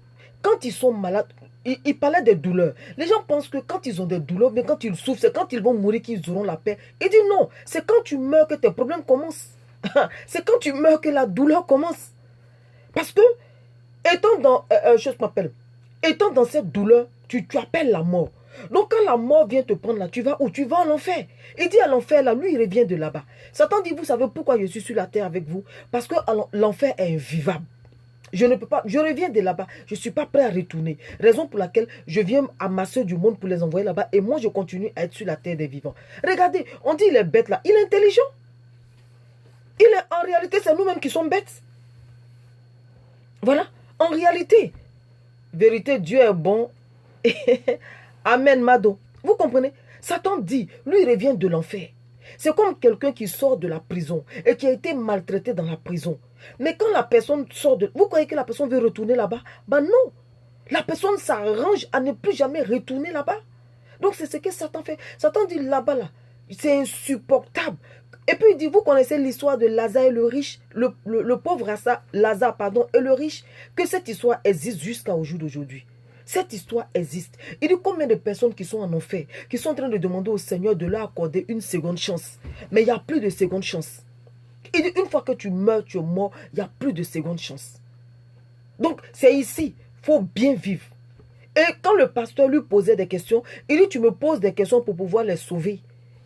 S1: quand ils sont malades, il parlait des douleurs. Les gens pensent que quand ils ont des douleurs, mais quand ils souffrent, c'est quand ils vont mourir qu'ils auront la paix. Il dit non, c'est quand tu meurs que tes problèmes commencent. C'est quand tu meurs que la douleur commence. Parce que, étant dans cette douleur, tu appelles la mort. Donc quand la mort vient te prendre là, tu vas où? Tu vas à l'enfer. Il dit à l'enfer là, lui il revient de là-bas. Satan dit, vous savez pourquoi je suis sur la terre avec vous? Parce que l'enfer est invivable. Je ne peux pas, je reviens de là-bas, je ne suis pas prêt à retourner. Raison pour laquelle je viens amasser du monde pour les envoyer là-bas et moi je continue à être sur la terre des vivants. Regardez, on dit il est bête là, il est intelligent. En réalité, c'est nous-mêmes qui sommes bêtes. Voilà, en réalité. Vérité, Dieu est bon. Amen, Mado. Vous comprenez? Satan dit, lui, il revient de l'enfer. C'est comme quelqu'un qui sort de la prison et qui a été maltraité dans la prison. Mais quand la personne sort de... Vous croyez que la personne veut retourner là-bas? Ben non. La personne s'arrange à ne plus jamais retourner là-bas. Donc c'est ce que Satan fait. Satan dit là-bas, là, c'est insupportable. Et puis il dit, vous connaissez l'histoire de Lazare et le riche, le pauvre Lazare, et le riche, que cette histoire existe jusqu'au jour d'aujourd'hui. Cette histoire existe. Il dit combien de personnes qui sont en enfer, qui sont en train de demander au Seigneur de leur accorder une seconde chance. Mais il n'y a plus de seconde chance. Il dit une fois que tu meurs, tu es mort, il n'y a plus de seconde chance. Donc c'est ici, il faut bien vivre. Et quand le pasteur lui posait des questions, il dit tu me poses des questions pour pouvoir les sauver.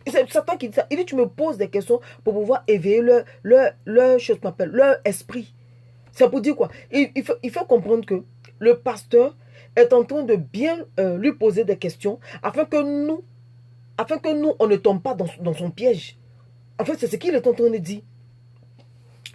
S1: C'est Satan qui dit ça. Il dit tu me poses des questions pour pouvoir éveiller leur esprit. C'est pour dire quoi? Il faut comprendre que le pasteur est en train de bien lui poser des questions afin que nous, on ne tombe pas dans son piège. En fait, c'est ce qu'il est en train de dire.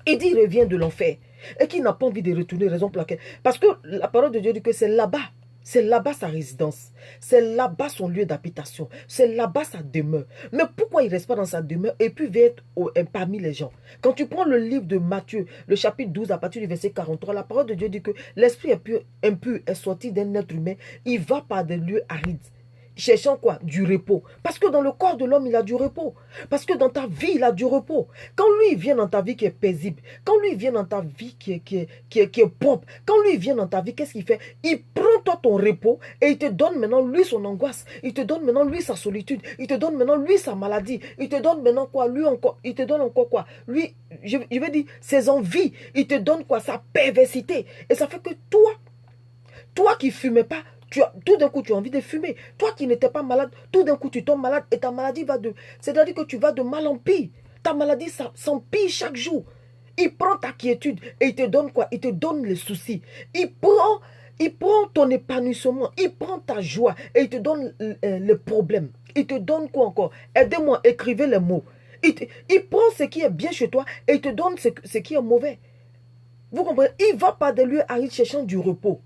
S1: Il dit il revient de l'enfer et qu'il n'a pas envie de retourner, raison pour laquelle. Parce que la parole de Dieu dit que c'est là-bas. C'est là-bas sa résidence. C'est là-bas son lieu d'habitation. C'est là-bas sa demeure. Mais pourquoi il ne reste pas dans sa demeure et puis vient être parmi les gens? Quand tu prends le livre de Matthieu, le chapitre 12, à partir du verset 43, la parole de Dieu dit que l'esprit impur est sorti d'un être humain. Il va par des lieux arides. cherchant quoi? Du repos. Parce que dans le corps de l'homme, il a du repos. Parce que dans ta vie, il a du repos. Quand lui, il vient dans ta vie qui est paisible, quand lui, il vient dans ta vie qui est propre, quand lui, il vient dans ta vie, qu'est-ce qu'il fait? Il prend toi ton repos et il te donne maintenant, lui, son angoisse. Il te donne maintenant, lui, sa solitude. Il te donne maintenant, lui, sa maladie. Il te donne maintenant quoi? Lui encore. Il te donne encore quoi? Lui, je vais dire, ses envies. Il te donne quoi? Sa perversité. Et ça fait que toi qui fumais pas, tout d'un coup, tu as envie de fumer. Toi qui n'étais pas malade, tout d'un coup, tu tombes malade et ta maladie va de... C'est-à-dire que tu vas de mal en pire. Ta maladie s'empire chaque jour. Il prend ta quiétude et il te donne quoi? Il te donne les soucis. Il prend ton épanouissement. Il prend ta joie et il te donne les problèmes. Il te donne quoi encore? Aidez-moi, écrivez les mots. Il prend ce qui est bien chez toi et il te donne ce qui est mauvais. Vous comprenez? Il ne va pas de lieu à cherchant du repos.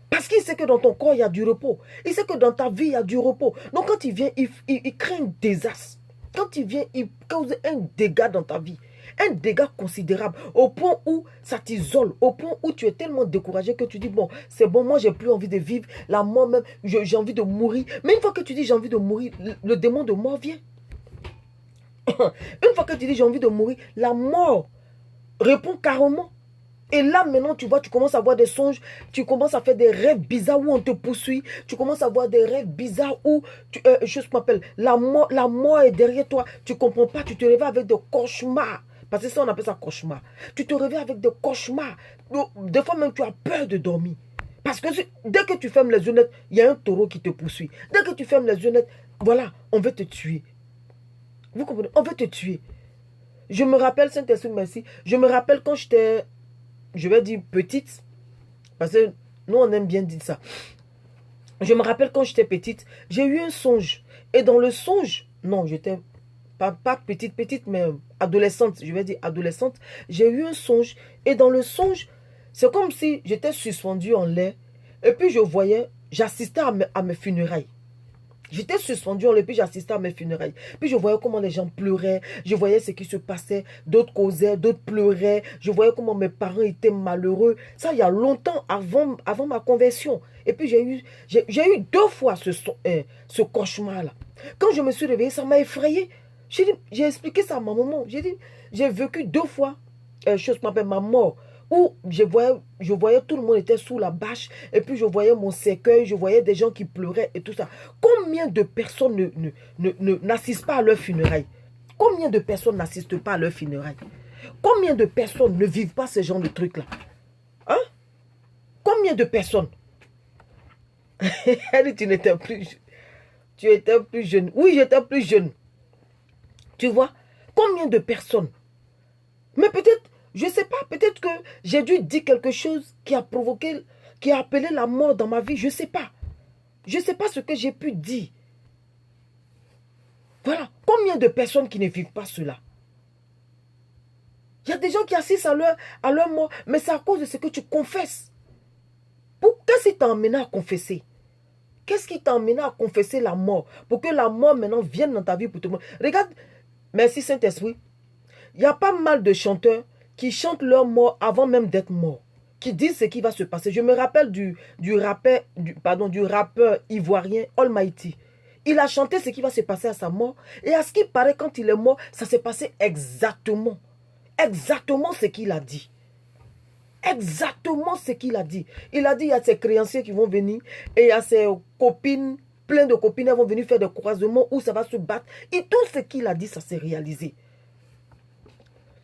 S1: Parce qu'il sait que dans ton corps, il y a du repos. Il sait que dans ta vie, il y a du repos. Donc quand il vient, il crée un désastre. Quand il vient, il cause un dégât dans ta vie. Un dégât considérable. Au point où ça t'isole. Au point où tu es tellement découragé que tu dis, bon, c'est bon, moi, j'ai plus envie de vivre. La mort même, j'ai envie de mourir. Mais une fois que tu dis, j'ai envie de mourir, le démon de mort vient. Une fois que tu dis, j'ai envie de mourir, la mort répond carrément. Et là, maintenant, tu vois, tu commences à avoir des songes, tu commences à faire des rêves bizarres où on te poursuit, tu commences à avoir des rêves bizarres où, je m'appelle, la mort est derrière toi, tu ne comprends pas, tu te réveilles avec des cauchemars. Parce que ça, on appelle ça cauchemar. Tu te réveilles avec des cauchemars. Des fois même, tu as peur de dormir. Parce que dès que tu fermes les yeux nets, il y a un taureau qui te poursuit. Dès que tu fermes les yeux nets, voilà, on veut te tuer. Vous comprenez? On veut te tuer. Je me rappelle, Saint-Esprit, merci, je me rappelle quand j'étais... Je vais dire petite, parce que nous, on aime bien dire ça. Je me rappelle quand j'étais petite, j'ai eu un songe. Et dans le songe, non, j'étais pas petite, mais adolescente, je vais dire adolescente. J'ai eu un songe. Et dans le songe, c'est comme si j'étais suspendue en l'air. Et puis je voyais, j'assistais à mes funérailles. J'étais suspendue en l'air, puis j'assistais à mes funérailles. Puis je voyais comment les gens pleuraient. Je voyais ce qui se passait. D'autres causaient, d'autres pleuraient. Je voyais comment mes parents étaient malheureux. Ça, il y a longtemps, avant ma conversion. Et puis j'ai eu 2 fois ce cauchemar-là. Quand je me suis réveillée, ça m'a effrayée. J'ai expliqué ça à ma maman. J'ai dit, j'ai vécu 2 fois, chose qu'on appelle ma mort. Où je voyais tout le monde était sous la bâche. Et puis je voyais mon cercueil. Je voyais des gens qui pleuraient et tout ça. Combien de personnes n'assistent pas à leur funérailles? Combien de personnes n'assistent pas à leur funérailles? Combien de personnes ne vivent pas ce genre de trucs-là? Hein? Combien de personnes? Elle dit, tu étais plus jeune. Oui, j'étais plus jeune. Tu vois? Combien de personnes? Mais peut-être, je ne sais pas, peut-être que j'ai dû dire quelque chose qui a provoqué, qui a appelé la mort dans ma vie. Je ne sais pas. Je ne sais pas ce que j'ai pu dire. Voilà. Combien de personnes qui ne vivent pas cela? Il y a des gens qui assistent à leur mort, mais c'est à cause de ce que tu confesses. Qu'est-ce qui t'a emmené à confesser? Qu'est-ce qui t'a emmené à confesser la mort? Pour que la mort maintenant vienne dans ta vie pour te mourir. Regarde, merci Saint-Esprit. Il y a pas mal de chanteurs qui chantent leur mort avant même d'être morts. Qui disent ce qui va se passer. Je me rappelle du rappeur ivoirien Almighty. Il a chanté ce qui va se passer à sa mort. Et à ce qui paraît, quand il est mort, ça s'est passé exactement. Exactement ce qu'il a dit. Exactement ce qu'il a dit. Il a dit, il y a ses créanciers qui vont venir. Et il y a ses copines, plein de copines, elles vont venir faire des croisements où ça va se battre. Et tout ce qu'il a dit, ça s'est réalisé.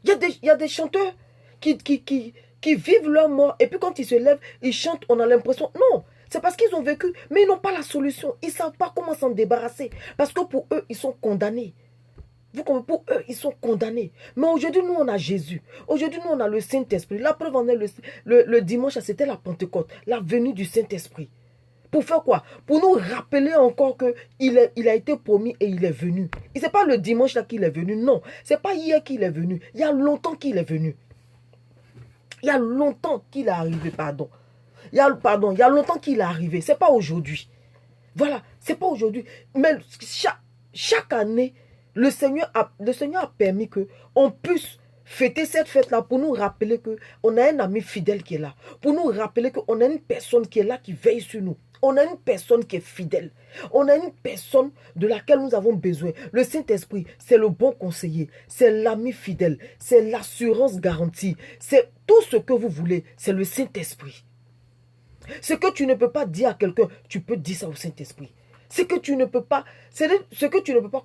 S1: Il y a des chanteurs qui vivent leur mort. Et puis quand ils se lèvent, ils chantent, on a l'impression... Non, c'est parce qu'ils ont vécu, mais ils n'ont pas la solution. Ils ne savent pas comment s'en débarrasser. Parce que pour eux, ils sont condamnés. Vous comprenez? Pour eux, ils sont condamnés. Mais aujourd'hui, nous, on a Jésus. Aujourd'hui, nous, on a le Saint-Esprit. La preuve en est le dimanche, c'était la Pentecôte. La venue du Saint-Esprit. Pour faire quoi? Pour nous rappeler encore qu'il a été promis et il est venu. Et ce n'est pas le dimanche là qu'il est venu, non. Ce n'est pas hier qu'il est venu. Il y a longtemps qu'il est venu. Il y a longtemps qu'il est arrivé, pardon. Il y a longtemps qu'il est arrivé. Ce n'est pas aujourd'hui. Voilà, ce n'est pas aujourd'hui. Mais chaque année, le Seigneur a permis qu'on puisse fêter cette fête-là pour nous rappeler qu'on a un ami fidèle qui est là. Pour nous rappeler qu'on a une personne qui est là, qui veille sur nous. On a une personne qui est fidèle. On a une personne de laquelle nous avons besoin. Le Saint-Esprit, c'est le bon conseiller. C'est l'ami fidèle. C'est l'assurance garantie. C'est tout ce que vous voulez. C'est le Saint-Esprit. Ce que tu ne peux pas dire à quelqu'un, tu peux dire ça au Saint-Esprit. Ce que tu ne peux pas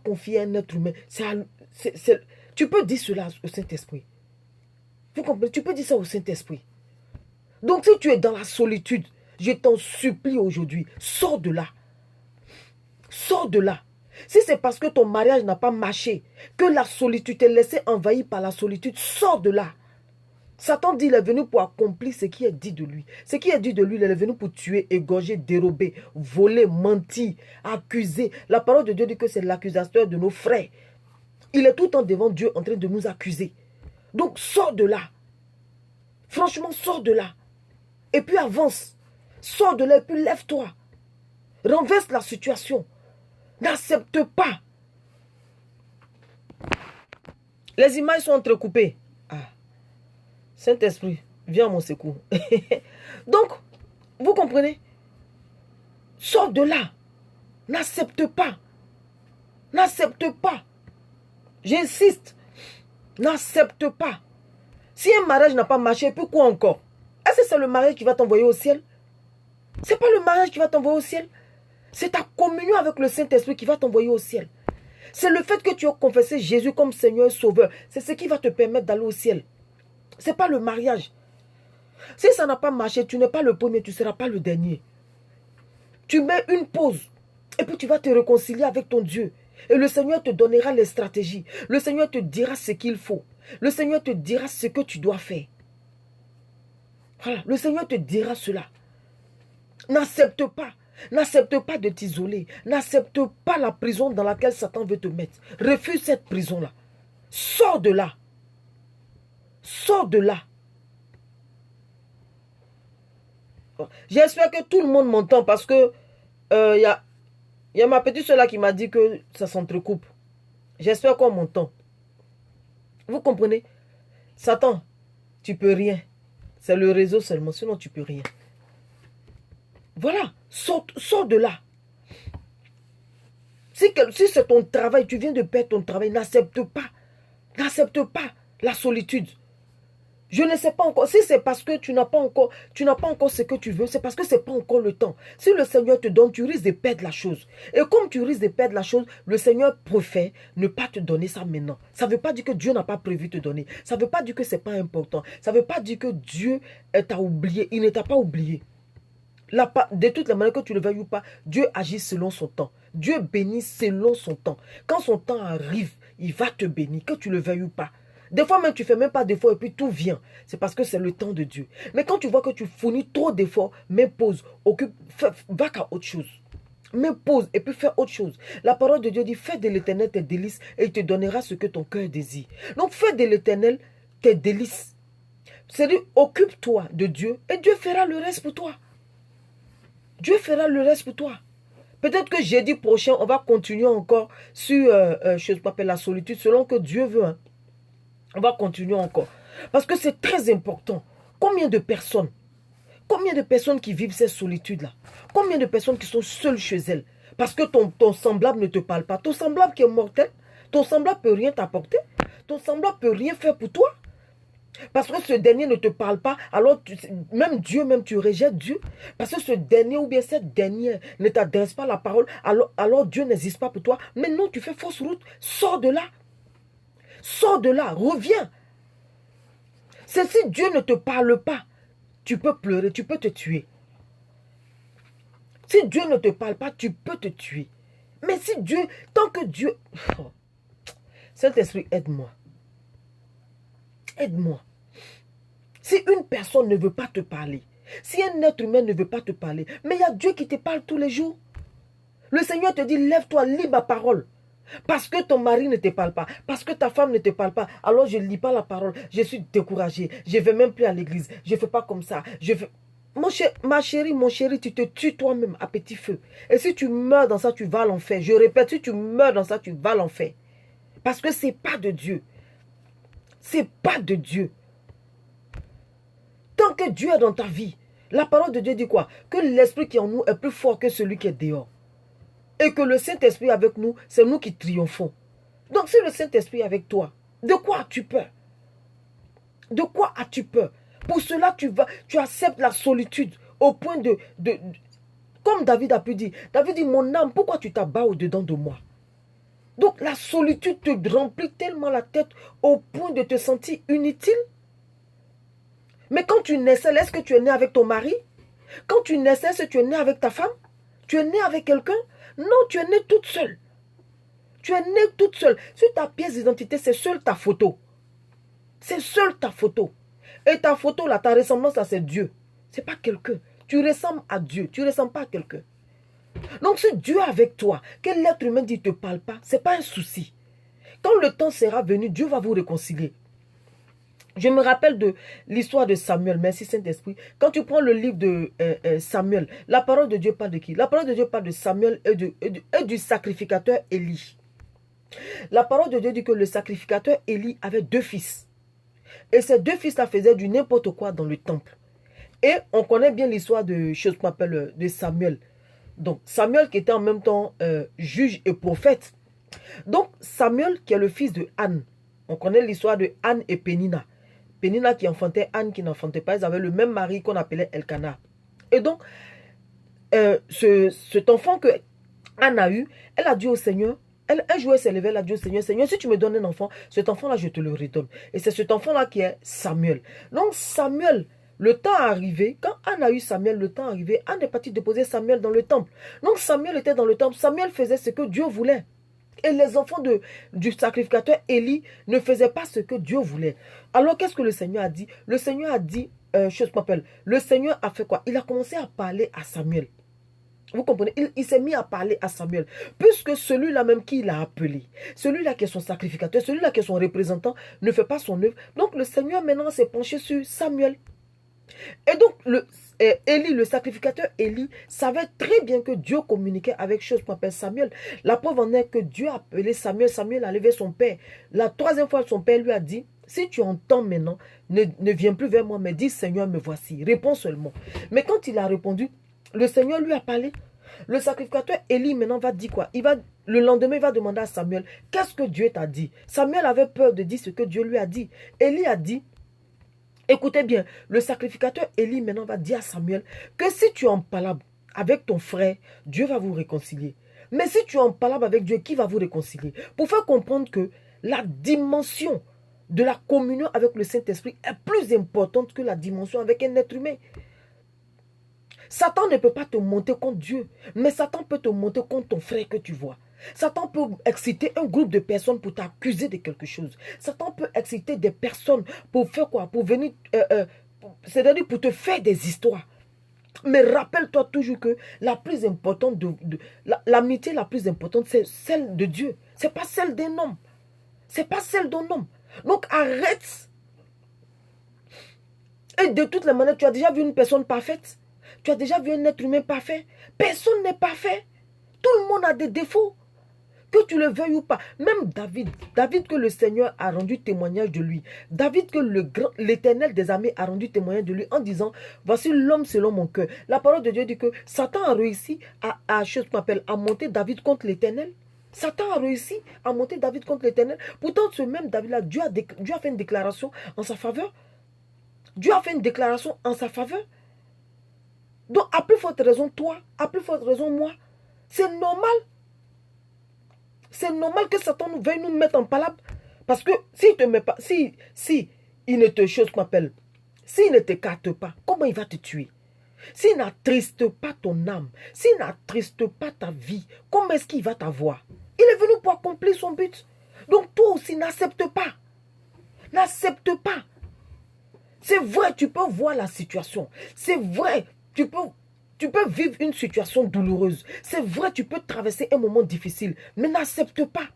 S1: confier à un être humain, tu peux dire cela au Saint-Esprit. Vous comprenez? Tu peux dire ça au Saint-Esprit. Donc si tu es dans la solitude, je t'en supplie aujourd'hui, sors de là. Sors de là. Si c'est parce que ton mariage n'a pas marché, que la solitude t'est laissée envahie par la solitude, sors de là. Satan dit, il est venu pour accomplir ce qui est dit de lui. Ce qui est dit de lui, il est venu pour tuer, égorger, dérober, voler, mentir, accuser. La parole de Dieu dit que c'est l'accusateur de nos frères. Il est tout le temps devant Dieu en train de nous accuser. Donc sors de là. Franchement, sors de là. Et puis avance. Sors de là et puis lève-toi. Renverse la situation. N'accepte pas. Les images sont entrecoupées. Ah. Saint-Esprit, viens à mon secours. Donc, vous comprenez? Sors de là. N'accepte pas. N'accepte pas. J'insiste. N'accepte pas. Si un mariage n'a pas marché, puis quoi encore? Est-ce que c'est le mariage qui va t'envoyer au ciel? Ce n'est pas le mariage qui va t'envoyer au ciel. C'est ta communion avec le Saint-Esprit qui va t'envoyer au ciel. C'est le fait que tu as confessé Jésus comme Seigneur et Sauveur. C'est ce qui va te permettre d'aller au ciel. Ce n'est pas le mariage. Si ça n'a pas marché, tu n'es pas le premier, tu ne seras pas le dernier. Tu mets une pause. Et puis tu vas te réconcilier avec ton Dieu. Et le Seigneur te donnera les stratégies. Le Seigneur te dira ce qu'il faut. Le Seigneur te dira ce que tu dois faire. Voilà, le Seigneur te dira cela. N'accepte pas. N'accepte pas de t'isoler. N'accepte pas la prison dans laquelle Satan veut te mettre. Refuse cette prison-là. Sors de là. Sors de là. J'espère que tout le monde m'entend parce que il y a ma petite soeur là qui m'a dit que ça s'entrecoupe. J'espère qu'on m'entend. Vous comprenez? Satan, tu peux rien. C'est le réseau seulement, sinon tu peux rien. Voilà, sors de là. Si c'est ton travail, tu viens de perdre ton travail, n'accepte pas. N'accepte pas la solitude. Je ne sais pas encore. Si c'est parce que tu n'as pas encore ce que tu veux, c'est parce que ce n'est pas encore le temps. Si le Seigneur te donne, tu risques de perdre la chose. Et comme tu risques de perdre la chose, le Seigneur préfère ne pas te donner ça maintenant. Ça ne veut pas dire que Dieu n'a pas prévu te donner. Ça ne veut pas dire que ce n'est pas important. Ça ne veut pas dire que Dieu t'a oublié. Il ne t'a pas oublié. De toutes les manières que tu le veuilles ou pas, Dieu agit selon son temps. Dieu bénit selon son temps. Quand son temps arrive, il va te bénir, que tu le veuilles ou pas. Des fois même, tu ne fais même pas d'efforts et puis tout vient. C'est parce que c'est le temps de Dieu. Mais quand tu vois que tu fournis trop d'efforts, mets pause, va qu'à autre chose. Mets pause et puis fais autre chose. La parole de Dieu dit, fais de l'Éternel tes délices et il te donnera ce que ton cœur désire. Donc fais de l'Éternel tes délices. C'est-à-dire, occupe-toi de Dieu et Dieu fera le reste pour toi. Dieu fera le reste pour toi. Peut-être que jeudi prochain, on va continuer encore sur la solitude, selon que Dieu veut. Hein. On va continuer encore. Parce que c'est très important. Combien de personnes qui vivent cette solitude-là? Combien de personnes qui sont seules chez elles? Parce que ton semblable ne te parle pas. Ton semblable qui est mortel, ton semblable ne peut rien t'apporter. Ton semblable ne peut rien faire pour toi. Parce que ce dernier ne te parle pas, alors même tu rejettes Dieu. Parce que ce dernier ou bien cette dernière ne t'adresse pas la parole, alors Dieu n'existe pas pour toi. Mais non, tu fais fausse route. Sors de là. Sors de là, reviens. C'est si Dieu ne te parle pas, tu peux pleurer, tu peux te tuer. Si Dieu ne te parle pas, tu peux te tuer. Mais si Dieu, tant que Dieu... Oh, Saint-Esprit, aide-moi. Aide-moi. Si une personne ne veut pas te parler, si un être humain ne veut pas te parler, mais il y a Dieu qui te parle tous les jours. Le Seigneur te dit, lève-toi, lis ma parole. Parce que ton mari ne te parle pas, parce que ta femme ne te parle pas, alors je ne lis pas la parole, je suis découragée, je ne vais même plus à l'église, je ne fais pas comme ça. Ma chérie, mon chéri, tu te tues toi-même à petit feu. Et si tu meurs dans ça, tu vas à l'enfer. Je répète, si tu meurs dans ça, tu vas à l'enfer. Parce que ce n'est pas de Dieu. Ce n'est pas de Dieu. Tant que Dieu est dans ta vie, La parole de Dieu dit quoi? Que l'esprit qui est en nous est plus fort que celui qui est dehors. Et que le Saint-Esprit avec nous, c'est nous qui triomphons. Donc si le Saint-Esprit est avec toi, de quoi as-tu peur? De quoi as-tu peur? Pour cela, tu acceptes la solitude au point comme David a pu dire. David dit, mon âme, pourquoi tu t'abats au-dedans de moi? Donc la solitude te remplit tellement la tête au point de te sentir inutile. Mais quand tu naissais, est-ce que tu es né avec ton mari? Quand tu naissais, est-ce que tu es né avec ta femme? Tu es né avec quelqu'un? Non, tu es né toute seule. Tu es né toute seule. Sur ta pièce d'identité, c'est seule ta photo. C'est seule ta photo. Et ta photo, là, ta ressemblance, là, c'est Dieu. Ce n'est pas quelqu'un. Tu ressembles à Dieu. Tu ne ressembles pas à quelqu'un. Donc, si Dieu est avec toi, que l'être humain dit ne te parle pas, ce n'est pas un souci. Quand le temps sera venu, Dieu va vous réconcilier. Je me rappelle de l'histoire de Samuel. Merci Saint-Esprit. Quand tu prends le livre de Samuel, la parole de Dieu parle de qui? La parole de Dieu parle de Samuel et du sacrificateur Élie. La parole de Dieu dit que le sacrificateur Élie avait 2 fils. Et ces 2 fils-là faisaient du n'importe quoi dans le temple. Et on connaît bien l'histoire de chose qu'on appelle de Samuel. Donc Samuel qui était en même temps juge et prophète. Donc Samuel qui est le fils de Anne. On connaît l'histoire de Anne et Pénina. Pénina qui enfantait, Anne qui n'enfantait pas. Ils avaient le même mari qu'on appelait Elkanah. Et donc, cet enfant que Anne a eu, elle a dit au Seigneur, un jour elle s'est levée, elle a dit au Seigneur, Seigneur, si tu me donnes un enfant, cet enfant-là, je te le redonne. Et c'est cet enfant-là qui est Samuel. Donc Samuel, le temps est arrivé, quand Anne a eu Samuel, le temps est arrivé, Anne est partie déposer Samuel dans le temple. Donc Samuel était dans le temple, Samuel faisait ce que Dieu voulait. Et les enfants du sacrificateur Élie ne faisaient pas ce que Dieu voulait. Alors qu'est-ce que le Seigneur a dit? Le Seigneur a dit, le Seigneur a fait quoi? Il a commencé à parler à Samuel. Vous comprenez? Il s'est mis à parler à Samuel. Puisque celui-là même qui l'a appelé, celui-là qui est son sacrificateur, celui-là qui est son représentant, ne fait pas son œuvre. Donc le Seigneur maintenant s'est penché sur Samuel. Et donc Élie, le sacrificateur Élie, savait très bien que Dieu communiquait avec chose qu'on appelle Samuel. La preuve en est que Dieu a appelé Samuel. Samuel a levé son père. La 3e fois, son père lui a dit, si tu entends maintenant, ne viens plus vers moi, mais dis Seigneur, me voici. Réponds seulement. Mais quand il a répondu, le Seigneur lui a parlé. Le sacrificateur Élie maintenant va dire quoi? Le lendemain, il va demander à Samuel, qu'est-ce que Dieu t'a dit? Samuel avait peur de dire ce que Dieu lui a dit. Élie a dit, écoutez bien, le sacrificateur Élie maintenant va dire à Samuel que si tu es en palabre avec ton frère, Dieu va vous réconcilier. Mais si tu es en palabre avec Dieu, qui va vous réconcilier? Pour faire comprendre que la dimension de la communion avec le Saint-Esprit est plus importante que la dimension avec un être humain. Satan ne peut pas te monter contre Dieu, mais Satan peut te monter contre ton frère que tu vois. Satan peut exciter un groupe de personnes pour t'accuser de quelque chose. Satan peut exciter des personnes pour faire quoi? Pour venir, c'est-à-dire pour te faire des histoires. Mais rappelle-toi toujours que la plus importante, l'amitié la plus importante, c'est celle de Dieu. Ce n'est pas celle d'un homme. Ce n'est pas celle d'un homme. Donc arrête. Et de toutes les manières, tu as déjà vu une personne parfaite? Tu as déjà vu un être humain parfait? Personne n'est parfait. Tout le monde a des défauts. Que tu le veuilles ou pas. Même David que le Seigneur a rendu témoignage de lui. David que l'Éternel des armées a rendu témoignage de lui en disant, voici l'homme selon mon cœur. La parole de Dieu dit que Satan a réussi à monter David contre l'Éternel. Satan a réussi à monter David contre l'Éternel. Pourtant, ce même David-là, Dieu a fait une déclaration en sa faveur. Dieu a fait une déclaration en sa faveur. Donc, à plus forte raison, toi, à plus forte raison, moi, c'est normal. C'est normal que Satan veuille nous mettre en palabre. Parce que s'il te met pas, s'il ne te chose qu'on appelle, s'il ne t'écarte pas, comment il va te tuer? S'il n'attriste pas ton âme, s'il n'attriste pas ta vie, comment est-ce qu'il va t'avoir? Il est venu pour accomplir son but. Donc toi aussi, n'accepte pas. N'accepte pas. C'est vrai, tu peux voir la situation. C'est vrai, tu peux vivre une situation douloureuse. C'est vrai, tu peux traverser un moment difficile. Mais n'accepte pas.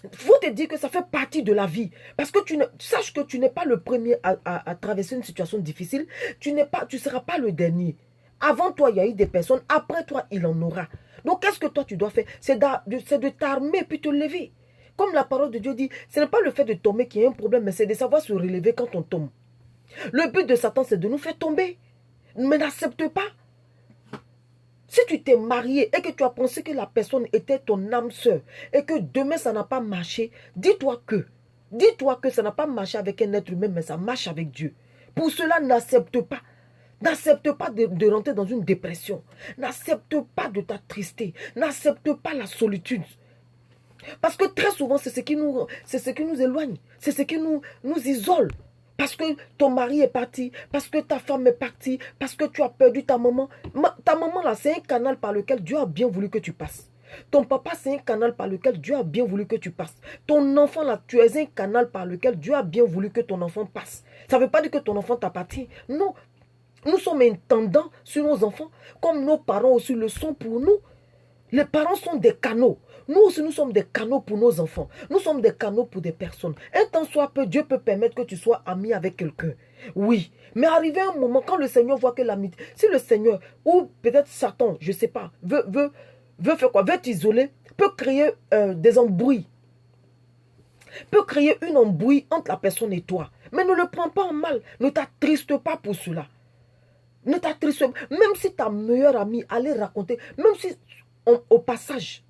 S1: Il faut te dire que ça fait partie de la vie. Parce que sache que tu n'es pas le premier à traverser une situation difficile. Tu ne seras pas le dernier. Avant toi, il y a eu des personnes. Après toi, il en aura. Donc, qu'est-ce que toi, tu dois faire? C'est de t'armer puis te lever. Comme la parole de Dieu dit, ce n'est pas le fait de tomber qui est un problème, mais c'est de savoir se relever quand on tombe. Le but de Satan, c'est de nous faire tomber. Mais n'accepte pas. Si tu t'es marié et que tu as pensé que la personne était ton âme sœur et que demain ça n'a pas marché, dis-toi que ça n'a pas marché avec un être humain, mais ça marche avec Dieu. Pour cela, n'accepte pas. N'accepte pas de rentrer dans une dépression. N'accepte pas de t'attrister. N'accepte pas la solitude. Parce que très souvent, c'est ce qui nous éloigne. C'est ce qui nous isole. Parce que ton mari est parti, parce que ta femme est partie, parce que tu as perdu ta maman. Ta maman, là, c'est un canal par lequel Dieu a bien voulu que tu passes. Ton papa, c'est un canal par lequel Dieu a bien voulu que tu passes. Ton enfant, là, tu es un canal par lequel Dieu a bien voulu que ton enfant passe. Ça ne veut pas dire que ton enfant t'appartient. Non. Nous sommes intendants sur nos enfants, comme nos parents aussi le sont pour nous. Les parents sont des canaux. Nous aussi, nous sommes des canaux pour nos enfants. Nous sommes des canaux pour des personnes. Un temps soit peu, Dieu peut permettre que tu sois ami avec quelqu'un. Oui. Mais arrivé un moment, quand le Seigneur voit que l'amitié... Si le Seigneur, ou peut-être Satan, je ne sais pas, veut faire quoi? Veut t'isoler, peut créer des embrouilles. Peut créer une embrouille entre la personne et toi. Mais ne le prends pas en mal. Ne t'attriste pas pour cela. Ne t'attriste pas. Même si ta meilleure amie allait raconter, même si... Au passage,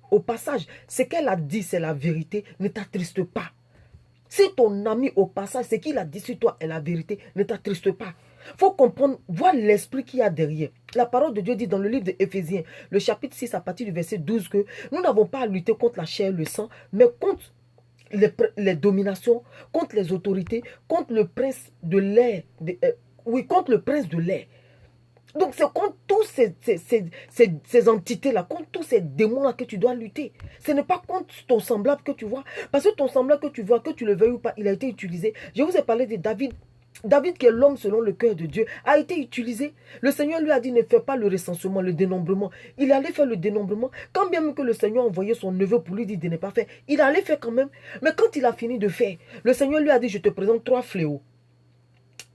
S1: ce qu'elle a dit, c'est la vérité, ne t'attriste pas. Si ton ami, au passage, ce qu'il a dit sur toi est la vérité, ne t'attriste pas. Il faut comprendre, voir l'esprit qu'il y a derrière. La parole de Dieu dit dans le livre d'Éphésiens, le chapitre 6, à partir du verset 12, que nous n'avons pas à lutter contre la chair et le sang, mais contre les dominations, contre les autorités, contre le prince de l'air. Contre le prince de l'air. Donc c'est contre tous ces entités-là, contre tous ces démons-là que tu dois lutter. Ce n'est pas contre ton semblable que tu vois. Parce que ton semblable que tu vois, que tu le veuilles ou pas, il a été utilisé. Je vous ai parlé de David. David, qui est l'homme selon le cœur de Dieu, a été utilisé. Le Seigneur lui a dit, ne fais pas le recensement, le dénombrement. Il allait faire le dénombrement. Quand bien même que le Seigneur a envoyé son neveu pour lui dire de ne pas faire, il allait faire quand même. Mais quand il a fini de faire, le Seigneur lui a dit, je te présente 3 fléaux.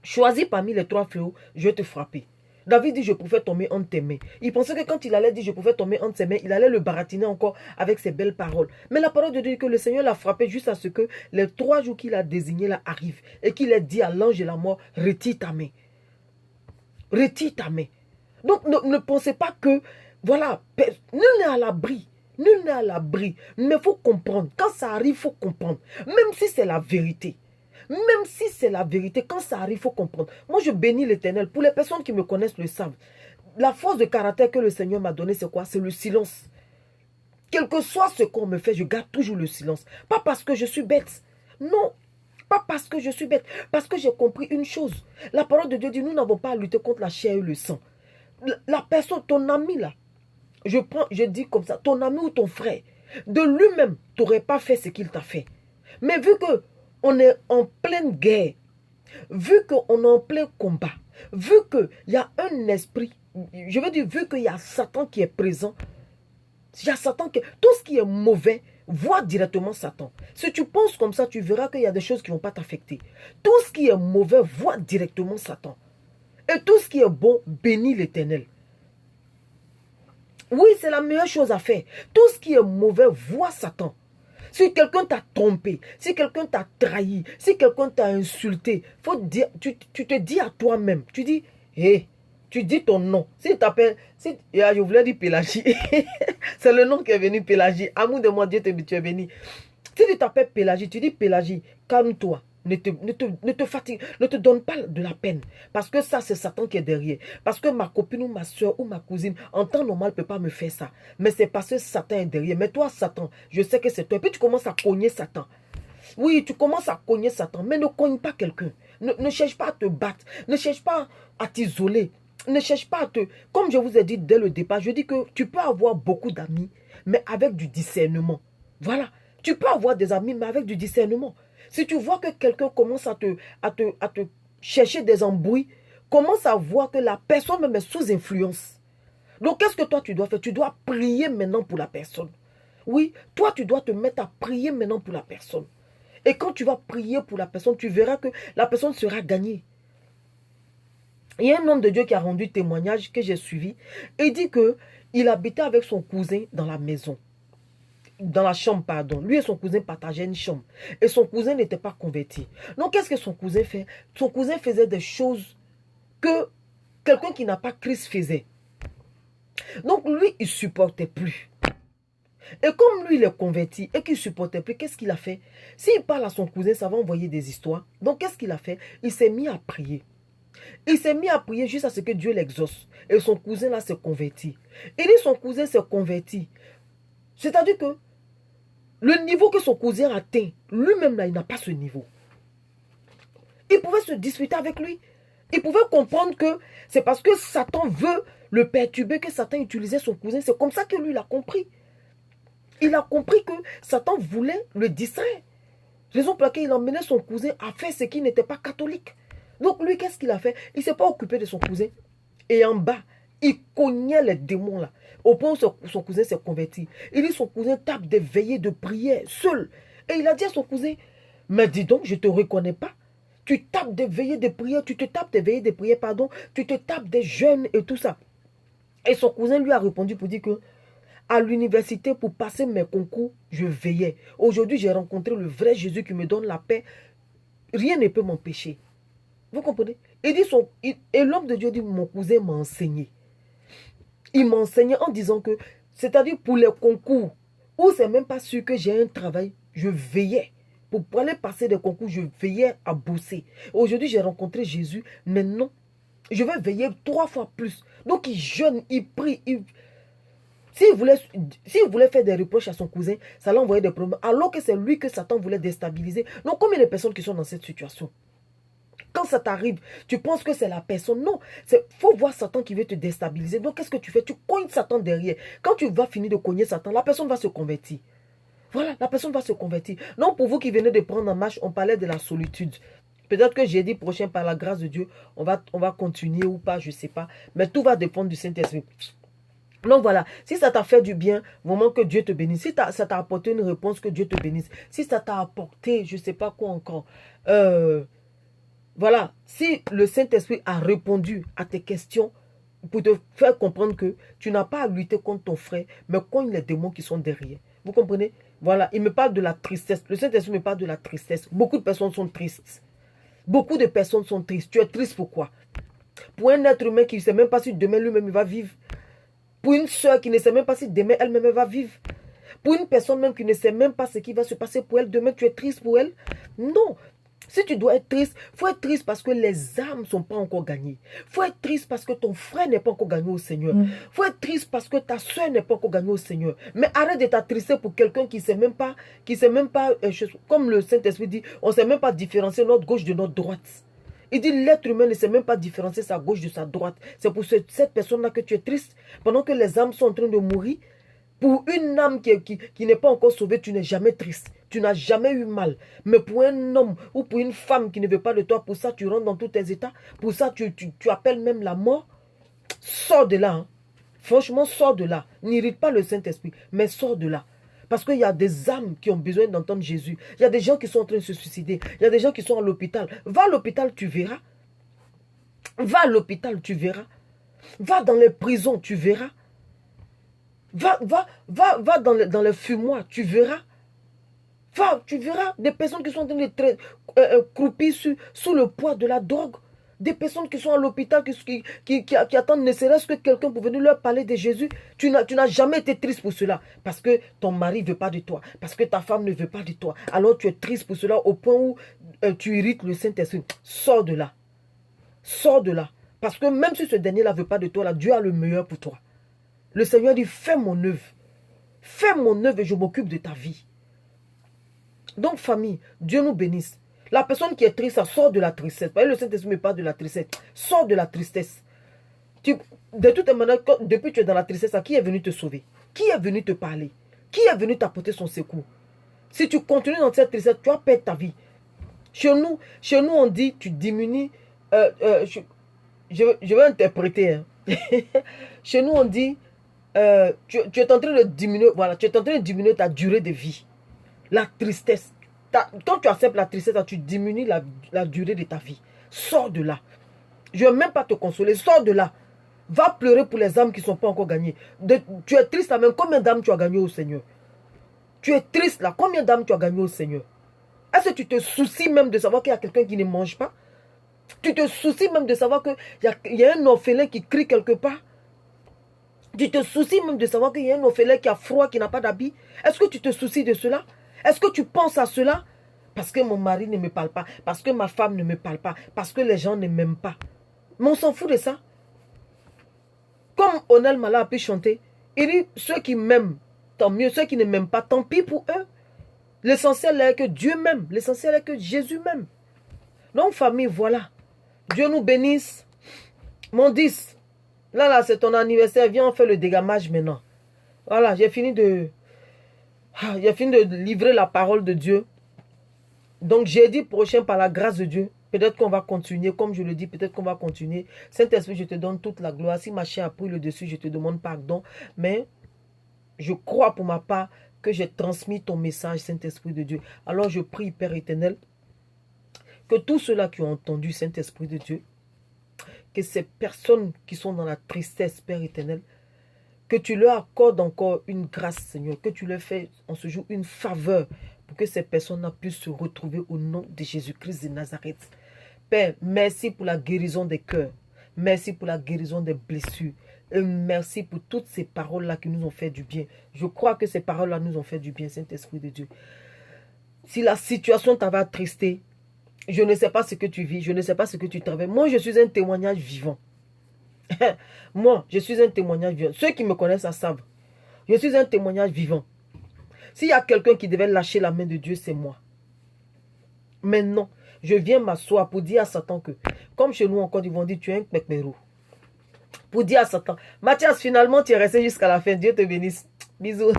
S1: Choisis parmi les 3 fléaux, je vais te frapper. David dit, je pouvais tomber entre tes mains. Il pensait que quand il allait dire, je pouvais tomber entre ses mains, il allait le baratiner encore avec ses belles paroles. Mais la parole de Dieu dit que le Seigneur l'a frappé juste à ce que les 3 jours qu'il a désignés là arrivent. Et qu'il ait dit à l'ange de la mort, retire ta main. Retire ta main. Donc ne pensez pas que, voilà, nul n'est à l'abri. Nul n'est à l'abri. Mais il faut comprendre. Quand ça arrive, il faut comprendre. Même si c'est la vérité. Même si c'est la vérité, quand ça arrive, il faut comprendre. Moi, je bénis l'Éternel. Pour les personnes qui me connaissent le savent. La force de caractère que le Seigneur m'a donné, c'est quoi? C'est le silence. Quel que soit ce qu'on me fait, je garde toujours le silence. Pas parce que je suis bête. Non. Pas parce que je suis bête. Parce que j'ai compris une chose. La parole de Dieu dit, nous n'avons pas à lutter contre la chair et le sang. La personne, ton ami là, je dis comme ça, ton ami ou ton frère, de lui-même, tu n'aurais pas fait ce qu'il t'a fait. Mais vu que on est en pleine guerre, vu qu'on est en plein combat, vu qu'il y a un esprit, je veux dire, vu qu'il y a Satan qui est présent, il y a Satan qui... Tout ce qui est mauvais, vois directement Satan. Si tu penses comme ça, tu verras qu'il y a des choses qui ne vont pas t'affecter. Tout ce qui est mauvais, vois directement Satan. Et tout ce qui est bon, bénis l'Éternel. Oui, c'est la meilleure chose à faire. Tout ce qui est mauvais, vois Satan. Si quelqu'un t'a trompé, si quelqu'un t'a trahi, si quelqu'un t'a insulté, faut dire, tu te dis à toi-même, tu dis, hé, tu dis ton nom. Si t'appelles, je voulais dire Pélagie, c'est le nom qui est venu, Pélagie. Amour de moi, Dieu tu es béni. Si tu t'appelles Pélagie, tu dis Pélagie, calme-toi. Ne te fatigue, ne te donne pas de la peine. Parce que ça, c'est Satan qui est derrière. Parce que ma copine ou ma soeur ou ma cousine, en temps normal, ne peut pas me faire ça. Mais c'est parce que Satan est derrière. Mais toi, Satan, je sais que c'est toi. Et puis tu commences à cogner Satan. Oui, tu commences à cogner Satan. Mais ne cogne pas quelqu'un. Ne cherche pas à te battre. Ne cherche pas à t'isoler. Ne cherche pas à te... Comme je vous ai dit dès le départ, je dis que tu peux avoir beaucoup d'amis, mais avec du discernement. Voilà. Tu peux avoir des amis, mais avec du discernement. Si tu vois que quelqu'un commence à te chercher des embrouilles, commence à voir que la personne même est sous influence. Donc, qu'est-ce que toi tu dois faire? Tu dois prier maintenant pour la personne. Oui, toi tu dois te mettre à prier maintenant pour la personne. Et quand tu vas prier pour la personne, tu verras que la personne sera gagnée. Il y a un homme de Dieu qui a rendu témoignage que j'ai suivi. Il dit qu'il habitait avec son cousin dans la maison. dans la chambre, pardon. Lui et son cousin partageaient une chambre. Et son cousin n'était pas converti. Donc, qu'est-ce que son cousin fait? Son cousin faisait des choses que quelqu'un qui n'a pas Christ faisait. Donc, lui, il ne supportait plus. Et comme lui, il est converti et qu'il ne supportait plus, qu'est-ce qu'il a fait? S'il parle à son cousin, ça va envoyer des histoires. Donc, qu'est-ce qu'il a fait? Il s'est mis à prier. Il s'est mis à prier jusqu'à ce que Dieu l'exauce. Et son cousin, là, s'est converti. Il dit son cousin s'est converti. C'est-à-dire que le niveau que son cousin a atteint, lui-même, là, il n'a pas ce niveau. Il pouvait se disputer avec lui. Il pouvait comprendre que c'est parce que Satan veut le perturber que Satan utilisait son cousin. C'est comme ça que lui, il a compris. Il a compris que Satan voulait le distraire. Raison pour laquelle il emmenait son cousin à faire ce qui n'était pas catholique. Donc lui, qu'est-ce qu'il a fait? Il ne s'est pas occupé de son cousin. Et en bas, il cognait les démons là. Au point où son cousin s'est converti. Il dit son cousin tape des veillées de prière seul. Et il a dit à son cousin, mais dis donc, je ne te reconnais pas. Tu tapes des veillées de prière, tu te tapes des veillées de prière, pardon. Tu te tapes des jeûnes et tout ça. Et son cousin lui a répondu pour dire que à l'université, pour passer mes concours, je veillais. Aujourd'hui, j'ai rencontré le vrai Jésus qui me donne la paix. Rien ne peut m'empêcher. Vous comprenez? Il dit et l'homme de Dieu dit, mon cousin m'a enseigné. Il m'a enseigné en disant que, c'est-à-dire pour les concours, où c'est même pas sûr que j'ai un travail, je veillais. Pour aller passer des concours, je veillais à bosser. Aujourd'hui, j'ai rencontré Jésus. Maintenant, je vais veiller 3 fois plus. Donc, il jeûne, il prie, S'il voulait faire des reproches à son cousin, ça l'envoyait des problèmes. Alors que c'est lui que Satan voulait déstabiliser. Donc, combien de personnes qui sont dans cette situation? Quand ça t'arrive, tu penses que c'est la personne. Non, il faut voir Satan qui veut te déstabiliser. Donc, qu'est-ce que tu fais? Tu cognes Satan derrière. Quand tu vas finir de cogner Satan, la personne va se convertir. Voilà, la personne va se convertir. Non, pour vous qui venez de prendre en marche, on parlait de la solitude. Peut-être que jeudi prochain, par la grâce de Dieu, on va continuer ou pas, je ne sais pas. Mais tout va dépendre du Saint-Esprit. Donc voilà, si ça t'a fait du bien, vraiment que Dieu te bénisse. Si ça t'a apporté une réponse, que Dieu te bénisse. Si ça t'a apporté, je ne sais pas quoi encore. Voilà, si le Saint-Esprit a répondu à tes questions pour te faire comprendre que tu n'as pas à lutter contre ton frère, mais contre les démons qui sont derrière. Vous comprenez? Voilà, il me parle de la tristesse. Le Saint-Esprit me parle de la tristesse. Beaucoup de personnes sont tristes. Beaucoup de personnes sont tristes. Tu es triste pourquoi? Pour un être humain qui ne sait même pas si demain lui-même il va vivre. Pour une soeur qui ne sait même pas si demain elle-même va vivre. Pour une personne même qui ne sait même pas ce qui va se passer pour elle demain, tu es triste pour elle? Non. Si tu dois être triste, il faut être triste parce que les âmes ne sont pas encore gagnées. Il faut être triste parce que ton frère n'est pas encore gagné au Seigneur. Il faut être triste parce que ta soeur n'est pas encore gagnée au Seigneur. Mais arrête de t'attrister pour quelqu'un qui ne sait même pas, comme le Saint-Esprit dit, on ne sait même pas différencier notre gauche de notre droite. Il dit l'être humain ne sait même pas différencier sa gauche de sa droite. C'est pour cette personne-là que tu es triste. Pendant que les âmes sont en train de mourir, pour une âme qui n'est pas encore sauvée, tu n'es jamais triste. Tu n'as jamais eu mal. Mais pour un homme ou pour une femme qui ne veut pas de toi, pour ça tu rentres dans tous tes états. Pour ça tu appelles même la mort. Sors de là. Hein. Franchement, sors de là. N'irrite pas le Saint-Esprit, mais sors de là. Parce qu'il y a des âmes qui ont besoin d'entendre Jésus. Il y a des gens qui sont en train de se suicider. Il y a des gens qui sont à l'hôpital. Va à l'hôpital, tu verras. Va à l'hôpital, tu verras. Va dans les prisons, tu verras. Va dans les fumoirs, tu verras. Tu verras des personnes qui sont en train de croupir sous le poids de la drogue. Des personnes qui sont à l'hôpital, qui attendent ne serait-ce que quelqu'un pour venir leur parler de Jésus. Tu n'as jamais été triste pour cela. Parce que ton mari ne veut pas de toi. Parce que ta femme ne veut pas de toi. Alors tu es triste pour cela au point où tu irrites le Saint-Esprit. Sors de là. Sors de là. Parce que même si ce dernier-là ne veut pas de toi, là, Dieu a le meilleur pour toi. Le Seigneur dit, fais mon œuvre. Fais mon œuvre et je m'occupe de ta vie. Donc famille, Dieu nous bénisse. La personne qui est triste, ça sort de la tristesse. Le Saint-Esprit me parle de la tristesse. Sors de la tristesse. De toute manière, depuis que tu es dans la tristesse, qui est venu te sauver? Qui est venu te parler? Qui est venu t'apporter son secours? Si tu continues dans cette tristesse, tu vas perdre ta vie. Chez nous on dit, tu diminues. Je vais interpréter. Hein. Chez nous, on dit, tu es en train de diminuer, voilà, tu es en train de diminuer ta durée de vie. La tristesse. Quand tu acceptes la tristesse, tu diminues la durée de ta vie. Sors de là. Je ne vais même pas te consoler. Sors de là. Va pleurer pour les âmes qui ne sont pas encore gagnées. Tu es triste, même combien d'âmes tu as gagnées au Seigneur? Tu es triste là. Combien d'âmes tu as gagné au Seigneur? Est-ce que tu te soucies même de savoir qu'il y a quelqu'un qui ne mange pas? Tu te soucies même de savoir qu'il y a un orphelin qui crie quelque part? Tu te soucies même de savoir qu'il y a un orphelin qui a froid, qui n'a pas d'habit? Est-ce que tu te soucies de cela? Est-ce que tu penses à cela? Parce que mon mari ne me parle pas, parce que ma femme ne me parle pas, parce que les gens ne m'aiment pas. Mais on s'en fout de ça. Comme Onel Mala a pu chanter, il dit, ceux qui m'aiment, tant mieux. Ceux qui ne m'aiment pas, tant pis pour eux. L'essentiel est que Dieu m'aime. L'essentiel est que Jésus m'aime. Donc, famille, voilà. Dieu nous bénisse. Mon 10. Là, c'est ton anniversaire. Viens, on fait le dégamage maintenant. Voilà, j'ai fini de livrer la parole de Dieu. Donc, jeudi prochain, par la grâce de Dieu, peut-être qu'on va continuer. Comme je le dis, peut-être qu'on va continuer. Saint-Esprit, je te donne toute la gloire. Si ma chair a pris le dessus, je te demande pardon. Mais je crois pour ma part que j'ai transmis ton message, Saint-Esprit de Dieu. Alors, je prie, Père éternel, que tous ceux-là qui ont entendu, Saint-Esprit de Dieu, que ces personnes qui sont dans la tristesse, Père éternel, que tu leur accordes encore une grâce, Seigneur, que tu leur fais en ce jour une faveur pour que ces personnes-là puissent se retrouver au nom de Jésus-Christ de Nazareth. Père, merci pour la guérison des cœurs. Merci pour la guérison des blessures. Et merci pour toutes ces paroles-là qui nous ont fait du bien. Je crois que ces paroles-là nous ont fait du bien, Saint-Esprit de Dieu. Si la situation t'avait attristé, je ne sais pas ce que tu vis, je ne sais pas ce que tu travailles. Moi, je suis un témoignage vivant. Moi, je suis un témoignage vivant. Ceux qui me connaissent, ça savent. Je suis un témoignage vivant. S'il y a quelqu'un qui devait lâcher la main de Dieu, c'est moi. Mais non, je viens m'asseoir pour dire à Satan que, comme chez nous encore, ils vont dire, tu es un pekmero. Pour dire à Satan, Mathias, finalement, tu es resté jusqu'à la fin. Dieu te bénisse. Bisous.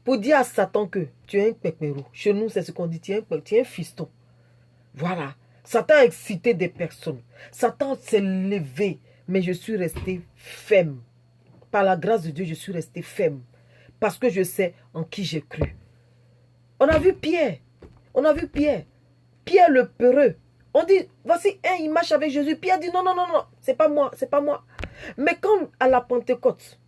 S1: Pour dire à Satan que tu es un pekmero. Chez nous, c'est ce qu'on dit, tu es un fiston. Voilà. Satan a excité des personnes. Satan s'est levé. Mais je suis resté ferme. Par la grâce de Dieu, je suis resté ferme. Parce que je sais en qui j'ai cru. On a vu Pierre. On a vu Pierre. Pierre le peureux. On dit, voici un, il marche avec Jésus. Pierre dit, non, non, non, non, c'est pas moi, c'est pas moi. Mais quand, à la Pentecôte,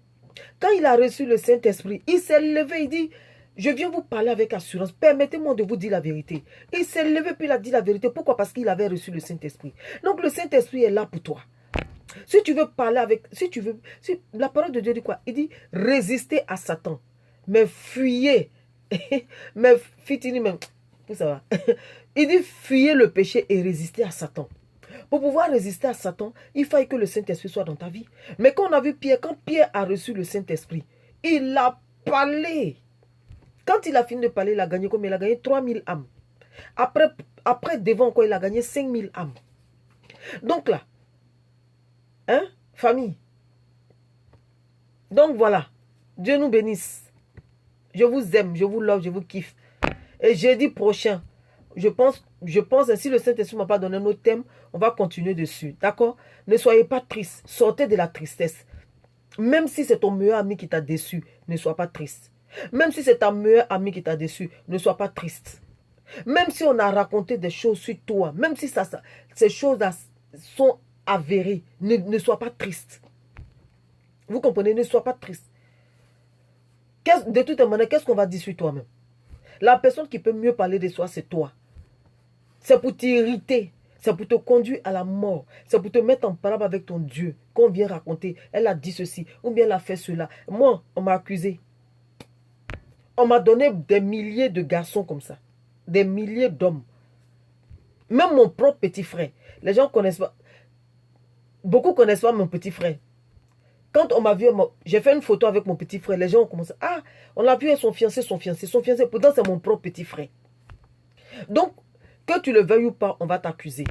S1: quand il a reçu le Saint-Esprit, il s'est levé, il dit, je viens vous parler avec assurance. Permettez-moi de vous dire la vérité. Il s'est levé puis il a dit la vérité. Pourquoi? Parce qu'il avait reçu le Saint-Esprit. Donc le Saint-Esprit est là pour toi. Si tu veux parler avec, la parole de Dieu dit quoi? Il dit, résistez à Satan, mais fuyez. Mais fitini même, ça va. Il dit, fuyez le péché et résistez à Satan. Pour pouvoir résister à Satan, il fallait que le Saint-Esprit soit dans ta vie. Mais quand on a vu Pierre, quand Pierre a reçu le Saint-Esprit, il a parlé. Quand il a fini de parler, il a gagné combien? Il a gagné 3000 âmes. Après devant quoi, il a gagné 5000 âmes. Donc là, hein, famille. Donc voilà, Dieu nous bénisse. Je vous aime, je vous love, je vous kiffe. Et jeudi prochain, je pense, si le Saint-Esprit ne m'a pas donné un autre thème, on va continuer dessus. D'accord? Ne soyez pas triste. Sortez de la tristesse. Même si c'est ton meilleur ami qui t'a déçu, ne sois pas triste. Même si c'est ta meilleure amie qui t'a déçu, ne sois pas triste. Même si on a raconté des choses sur toi, même si ces choses-là sont avérées, ne sois pas triste. Vous comprenez? Ne sois pas triste. De toute manière, qu'est-ce qu'on va dire sur toi-même? La personne qui peut mieux parler de soi, c'est toi. C'est pour t'irriter. C'est pour te conduire à la mort. C'est pour te mettre en parole avec ton Dieu. Qu'on vient raconter. Elle a dit ceci. Ou bien elle a fait cela. Moi, on m'a accusé. On m'a donné des milliers de garçons comme ça. Des milliers d'hommes. Même mon propre petit frère. Les gens ne connaissent pas. Beaucoup ne connaissent pas mon petit frère. Quand on m'a vu, j'ai fait une photo avec mon petit frère. Les gens ont commencé. Ah, on l'a vu avec son fiancé. Pourtant, c'est mon propre petit frère. Donc, que tu le veuilles ou pas, on va t'accuser.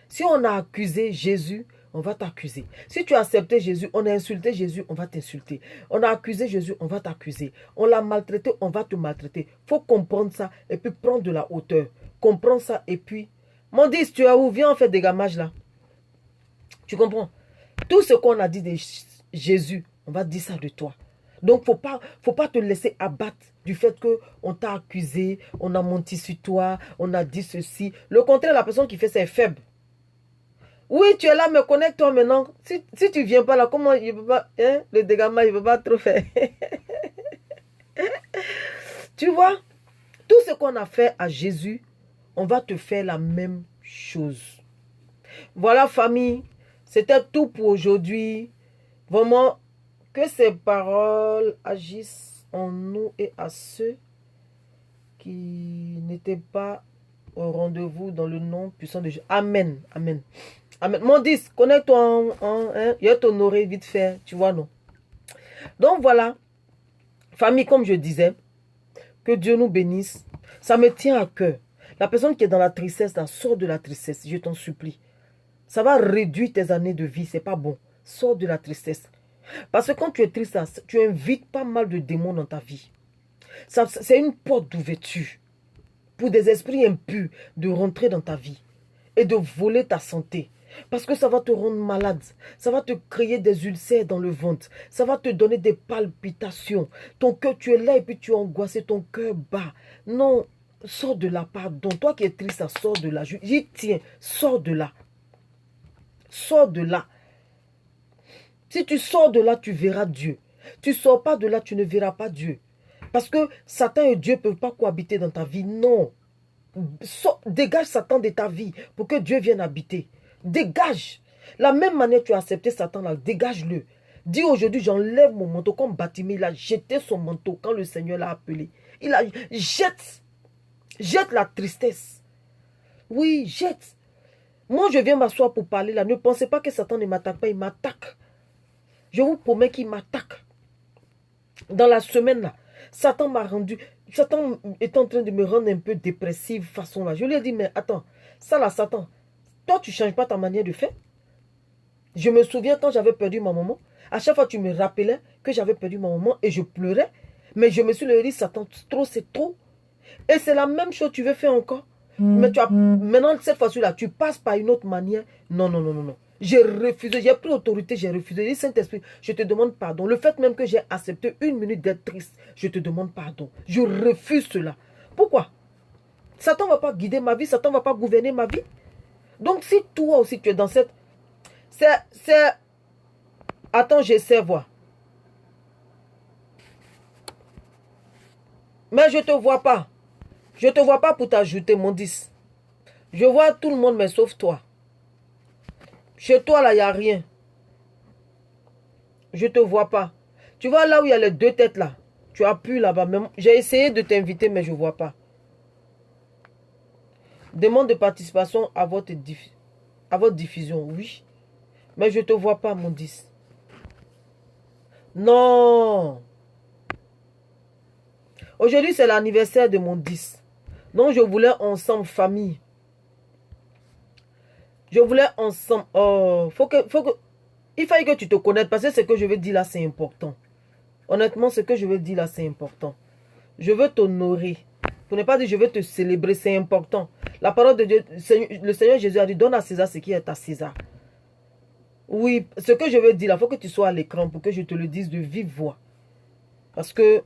S1: Si on a accusé Jésus, on va t'accuser. Si tu as accepté Jésus, on a insulté Jésus, on va t'insulter. On a accusé Jésus, on va t'accuser. On l'a maltraité, on va te maltraiter. Il faut comprendre ça et puis prendre de la hauteur. Comprendre ça et puis... Mon Dieu, tu es où? Viens, on fait des gammages là. Tu comprends? Tout ce qu'on a dit de Jésus, on va dire ça de toi. Donc, faut pas te laisser abattre du fait qu'on t'a accusé, on a menti sur toi, on a dit ceci. Le contraire, la personne qui fait ça est faible. Oui, tu es là, mais connecte-toi maintenant. Si tu ne viens pas là, comment il ne peut pas, hein, le dégât, il ne peut pas trop faire. Tu vois, tout ce qu'on a fait à Jésus, on va te faire la même chose. Voilà, famille, c'était tout pour aujourd'hui. Vraiment, que ces paroles agissent en nous et à ceux qui n'étaient pas au rendez-vous dans le nom puissant de Jésus. Amen. Amen. Amen. Mon 10, connecte-toi hein, il y a ton oreille vite fait, tu vois, non? Donc voilà, famille, comme je disais, que Dieu nous bénisse. Ça me tient à cœur. La personne qui est dans la tristesse, sort de la tristesse, je t'en supplie. Ça va réduire tes années de vie, c'est pas bon. Sors de la tristesse. Parce que quand tu es triste, tu invites pas mal de démons dans ta vie. C'est une porte d'ouverture pour des esprits impurs de rentrer dans ta vie et de voler ta santé. Parce que ça va te rendre malade. Ça va te créer des ulcères dans le ventre. Ça va te donner des palpitations. Ton cœur, tu es là et puis tu es angoissé. Ton cœur bat. Non, sors de là, pardon. Toi qui es triste, ça sort de là. J'y tiens, sors de là. Sors de là. Si tu sors de là, tu verras Dieu. Tu ne sors pas de là, tu ne verras pas Dieu. Parce que Satan et Dieu ne peuvent pas cohabiter dans ta vie. Non. Dégage Satan de ta vie pour que Dieu vienne habiter. Dégage. La même manière tu as accepté Satan là, dégage-le. Dis aujourd'hui, j'enlève mon manteau comme Batimée. Il a jeté son manteau quand le Seigneur l'a appelé. Il a jette la tristesse. Oui, jette. Moi, je viens m'asseoir pour parler là. Ne pensez pas que Satan ne m'attaque pas, il m'attaque. Je vous promets qu'il m'attaque. Dans la semaine là, Satan est en train de me rendre un peu dépressive façon là. Je lui ai dit, mais attends, ça là, Satan, toi tu ne changes pas ta manière de faire. Je me souviens quand j'avais perdu ma maman, à chaque fois tu me rappelais que j'avais perdu ma maman et je pleurais. Mais je me suis dit, Satan, trop c'est trop. Et c'est la même chose, tu veux faire encore. Mais maintenant, cette fois-ci là, tu passes par une autre manière. Non, non, non, non, non. J'ai refusé, j'ai pris autorité, j'ai refusé. J'ai dit, Saint-Esprit, je te demande pardon. Le fait même que j'ai accepté une minute d'être triste, je te demande pardon. Je refuse cela. Pourquoi? Satan ne va pas guider ma vie, Satan ne va pas gouverner ma vie. Donc si toi aussi tu es dans cette... Attends, j'essaie de voir. Mais je ne te vois pas. Je ne te vois pas pour t'ajouter mon 10. Je vois tout le monde, mais sauf toi. Chez toi, là, il n'y a rien. Je ne te vois pas. Tu vois là où il y a les deux têtes, là. Tu appuies là-bas. J'ai essayé de t'inviter, mais je ne vois pas. Demande de participation à votre diffusion, oui. Mais je ne te vois pas, mon 10. Non. Aujourd'hui, c'est l'anniversaire de mon 10. Donc, je voulais ensemble, famille. Je voulais ensemble. Oh, il fallait que tu te connaisses parce que ce que je veux dire là, c'est important. Honnêtement, ce que je veux dire là, c'est important. Je veux t'honorer. Pour ne pas dire je veux te célébrer, c'est important. La parole de Dieu, le Seigneur Jésus a dit, donne à César ce qui est à César. Oui, ce que je veux dire là, il faut que tu sois à l'écran pour que je te le dise de vive voix. Parce que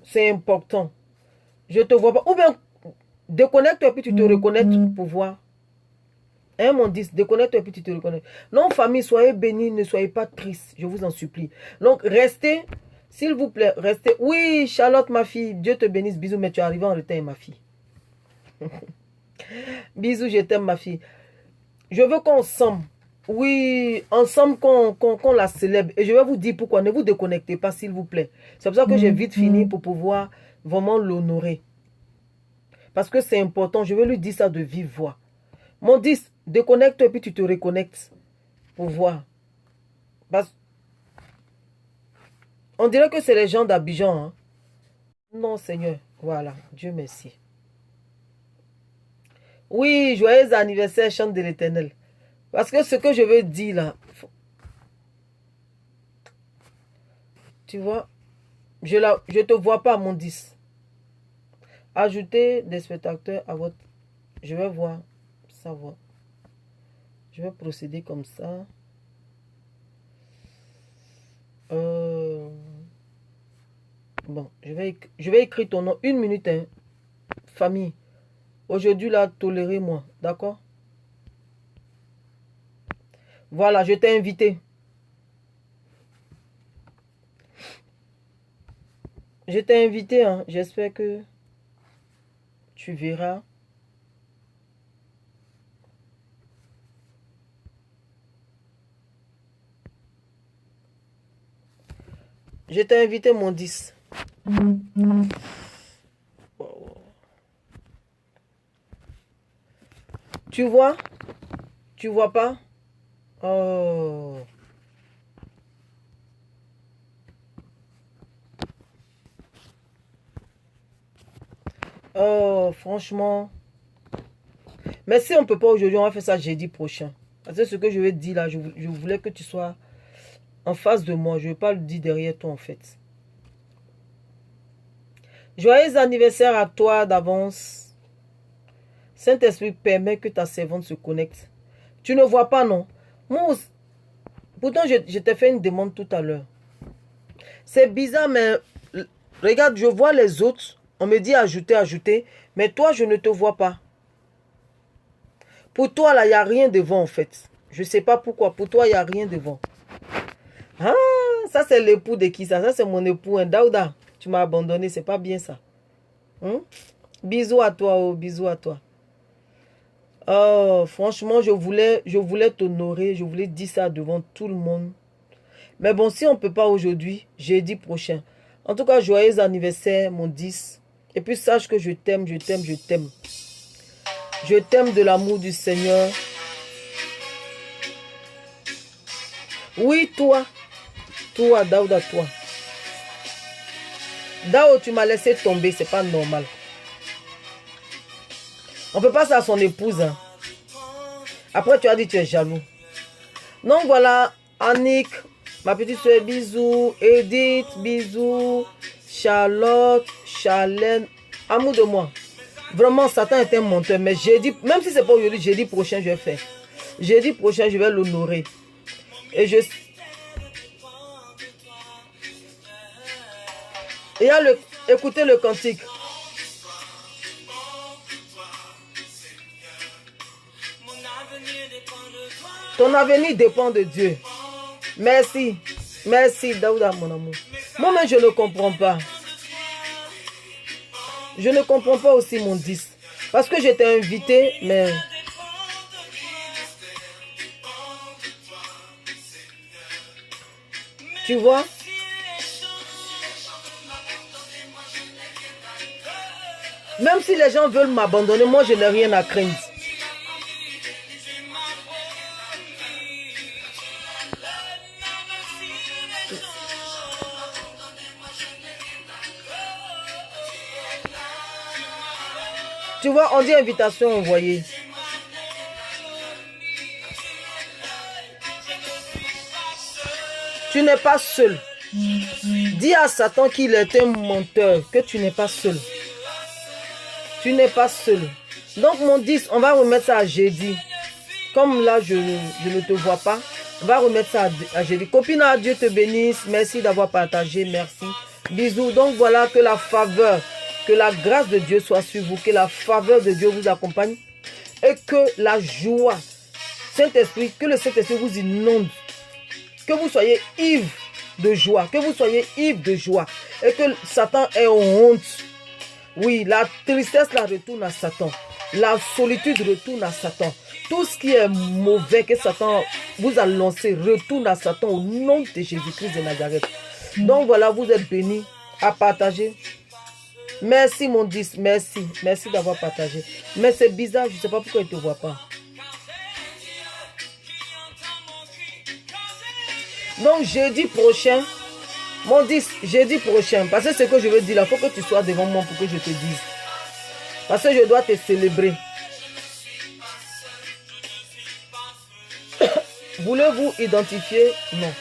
S1: c'est important. Je te vois pas. Ou bien, déconnecte-toi et puis tu te reconnectes pour voir. Hein, mon 10, déconnecte-toi et puis tu te reconnais. Non, famille, soyez bénis, ne soyez pas tristes, je vous en supplie. Donc, restez, s'il vous plaît, restez. Oui, Charlotte, ma fille, Dieu te bénisse, bisous, mais tu es arrivée en retard, ma fille. Bisous, je t'aime, ma fille. Je veux qu'ensemble, oui, ensemble, qu'on la célèbre. Et je vais vous dire pourquoi, ne vous déconnectez pas, s'il vous plaît. C'est pour ça que j'ai vite fini pour pouvoir vraiment l'honorer. Parce que c'est important, je veux lui dire ça de vive voix. Mon 10, déconnecte-toi et puis tu te reconnectes pour voir. On dirait que c'est les gens d'Abidjan. Hein? Non, Seigneur. Voilà. Dieu merci. Oui, joyeux anniversaire, chante de l'Éternel. Parce que ce que je veux dire là, tu vois, je ne te vois pas, mon 10. Ajoutez des spectateurs à votre... Je vais voir, savoir. Je vais procéder comme ça. Bon, je vais écrire ton nom. Une minute, hein. Famille. Aujourd'hui, là, tolérez-moi. D'accord? Voilà, je t'ai invité. Je t'ai invité, hein. J'espère que tu verras. Je t'ai invité mon 10. Tu vois? Tu vois pas? Oh. Oh, franchement. Mais si on ne peut pas aujourd'hui, on va faire ça jeudi prochain. Parce que ce que je vais te dire là, je voulais que tu sois en face de moi. Je ne vais pas le dire derrière toi en fait. Joyeux anniversaire à toi d'avance. Saint-Esprit permet que ta servante se connecte. Tu ne vois pas, non? Moi, pourtant, je t'ai fait une demande tout à l'heure. C'est bizarre, mais regarde, je vois les autres. On me dit ajouter, ajouter. Mais toi, je ne te vois pas. Pour toi, là, il n'y a rien devant, en fait. Je ne sais pas pourquoi. Pour toi, il n'y a rien devant. Ah, ça, c'est l'époux de qui ça? Ça, c'est mon époux, hein. Daouda, tu m'as abandonné. C'est pas bien, ça. Bisous à toi, oh, bisous à toi. Oh, franchement, je voulais t'honorer. Je voulais dire ça devant tout le monde. Mais bon, si on ne peut pas aujourd'hui, jeudi prochain. En tout cas, joyeux anniversaire, mon 10. Et puis sache que je t'aime, je t'aime, je t'aime. Je t'aime de l'amour du Seigneur. Oui, toi. Toi, Daouda, toi. Dao, tu m'as laissé tomber, c'est pas normal. On ne peut pas ça à son épouse. Hein. Après, tu as dit que tu es jaloux. Donc voilà, Annick, ma petite soeur, bisous. Edith, bisous. Charlotte, Charlène, amour de moi. Vraiment, Satan est un menteur. Mais jeudi, même si c'est pas aujourd'hui, jeudi prochain, je vais faire. Jeudi prochain, je vais l'honorer. Et je... Et écoutez le cantique. Ton avenir dépend de Dieu. Merci. Merci, Daouda, mon amour. Moi-même, je ne comprends pas. Je ne comprends pas aussi mon 10. Parce que j'étais invité, mais... Tu vois? Même si les gens veulent m'abandonner, moi, je n'ai rien à craindre. Tu vois, on dit invitation envoyée. Tu n'es pas seul. Dis à Satan qu'il est un menteur, que tu n'es pas seul. Tu n'es pas seul. Donc mon 10, on va remettre ça à jeudi. Comme là, je ne te vois pas, on va remettre ça à jeudi. Copine, Dieu te bénisse. Merci d'avoir partagé. Merci. Bisous. Donc voilà, que la faveur, que la grâce de Dieu soit sur vous. Que la faveur de Dieu vous accompagne. Et que la joie, Saint-Esprit, que le Saint-Esprit vous inonde. Que vous soyez ivre de joie. Que vous soyez ivre de joie. Et que Satan ait honte. Oui, la tristesse la retourne à Satan. La solitude retourne à Satan. Tout ce qui est mauvais que Satan vous a lancé retourne à Satan au nom de Jésus-Christ de Nazareth. Donc voilà, vous êtes bénis à partager. Merci mon 10, merci. Merci d'avoir partagé. Mais c'est bizarre, je ne sais pas pourquoi il ne te voit pas. Donc jeudi prochain, mon 10, jeudi prochain, parce que ce que je veux dire là, il faut que tu sois devant moi pour que je te dise. Parce que je dois te célébrer. Voulez-vous identifier? Non.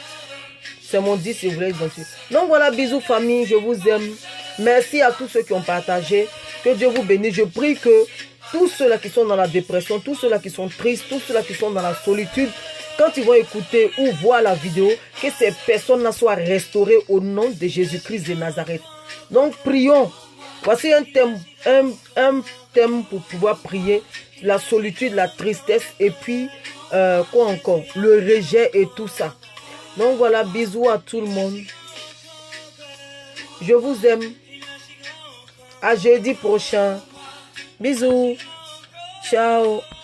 S1: C'est mon 10 si vous voulez identifier. Donc voilà, bisous famille, je vous aime. Merci à tous ceux qui ont partagé. Que Dieu vous bénisse. Je prie que tous ceux-là qui sont dans la dépression, tous ceux-là qui sont tristes, tous ceux-là qui sont dans la solitude, quand ils vont écouter ou voir la vidéo, que ces personnes-là soient restaurées au nom de Jésus-Christ de Nazareth. Donc prions. Voici un thème pour pouvoir prier. La solitude, la tristesse et puis quoi encore? Le rejet et tout ça. Donc voilà, bisous à tout le monde. Je vous aime. À jeudi prochain. Bisous. Ciao.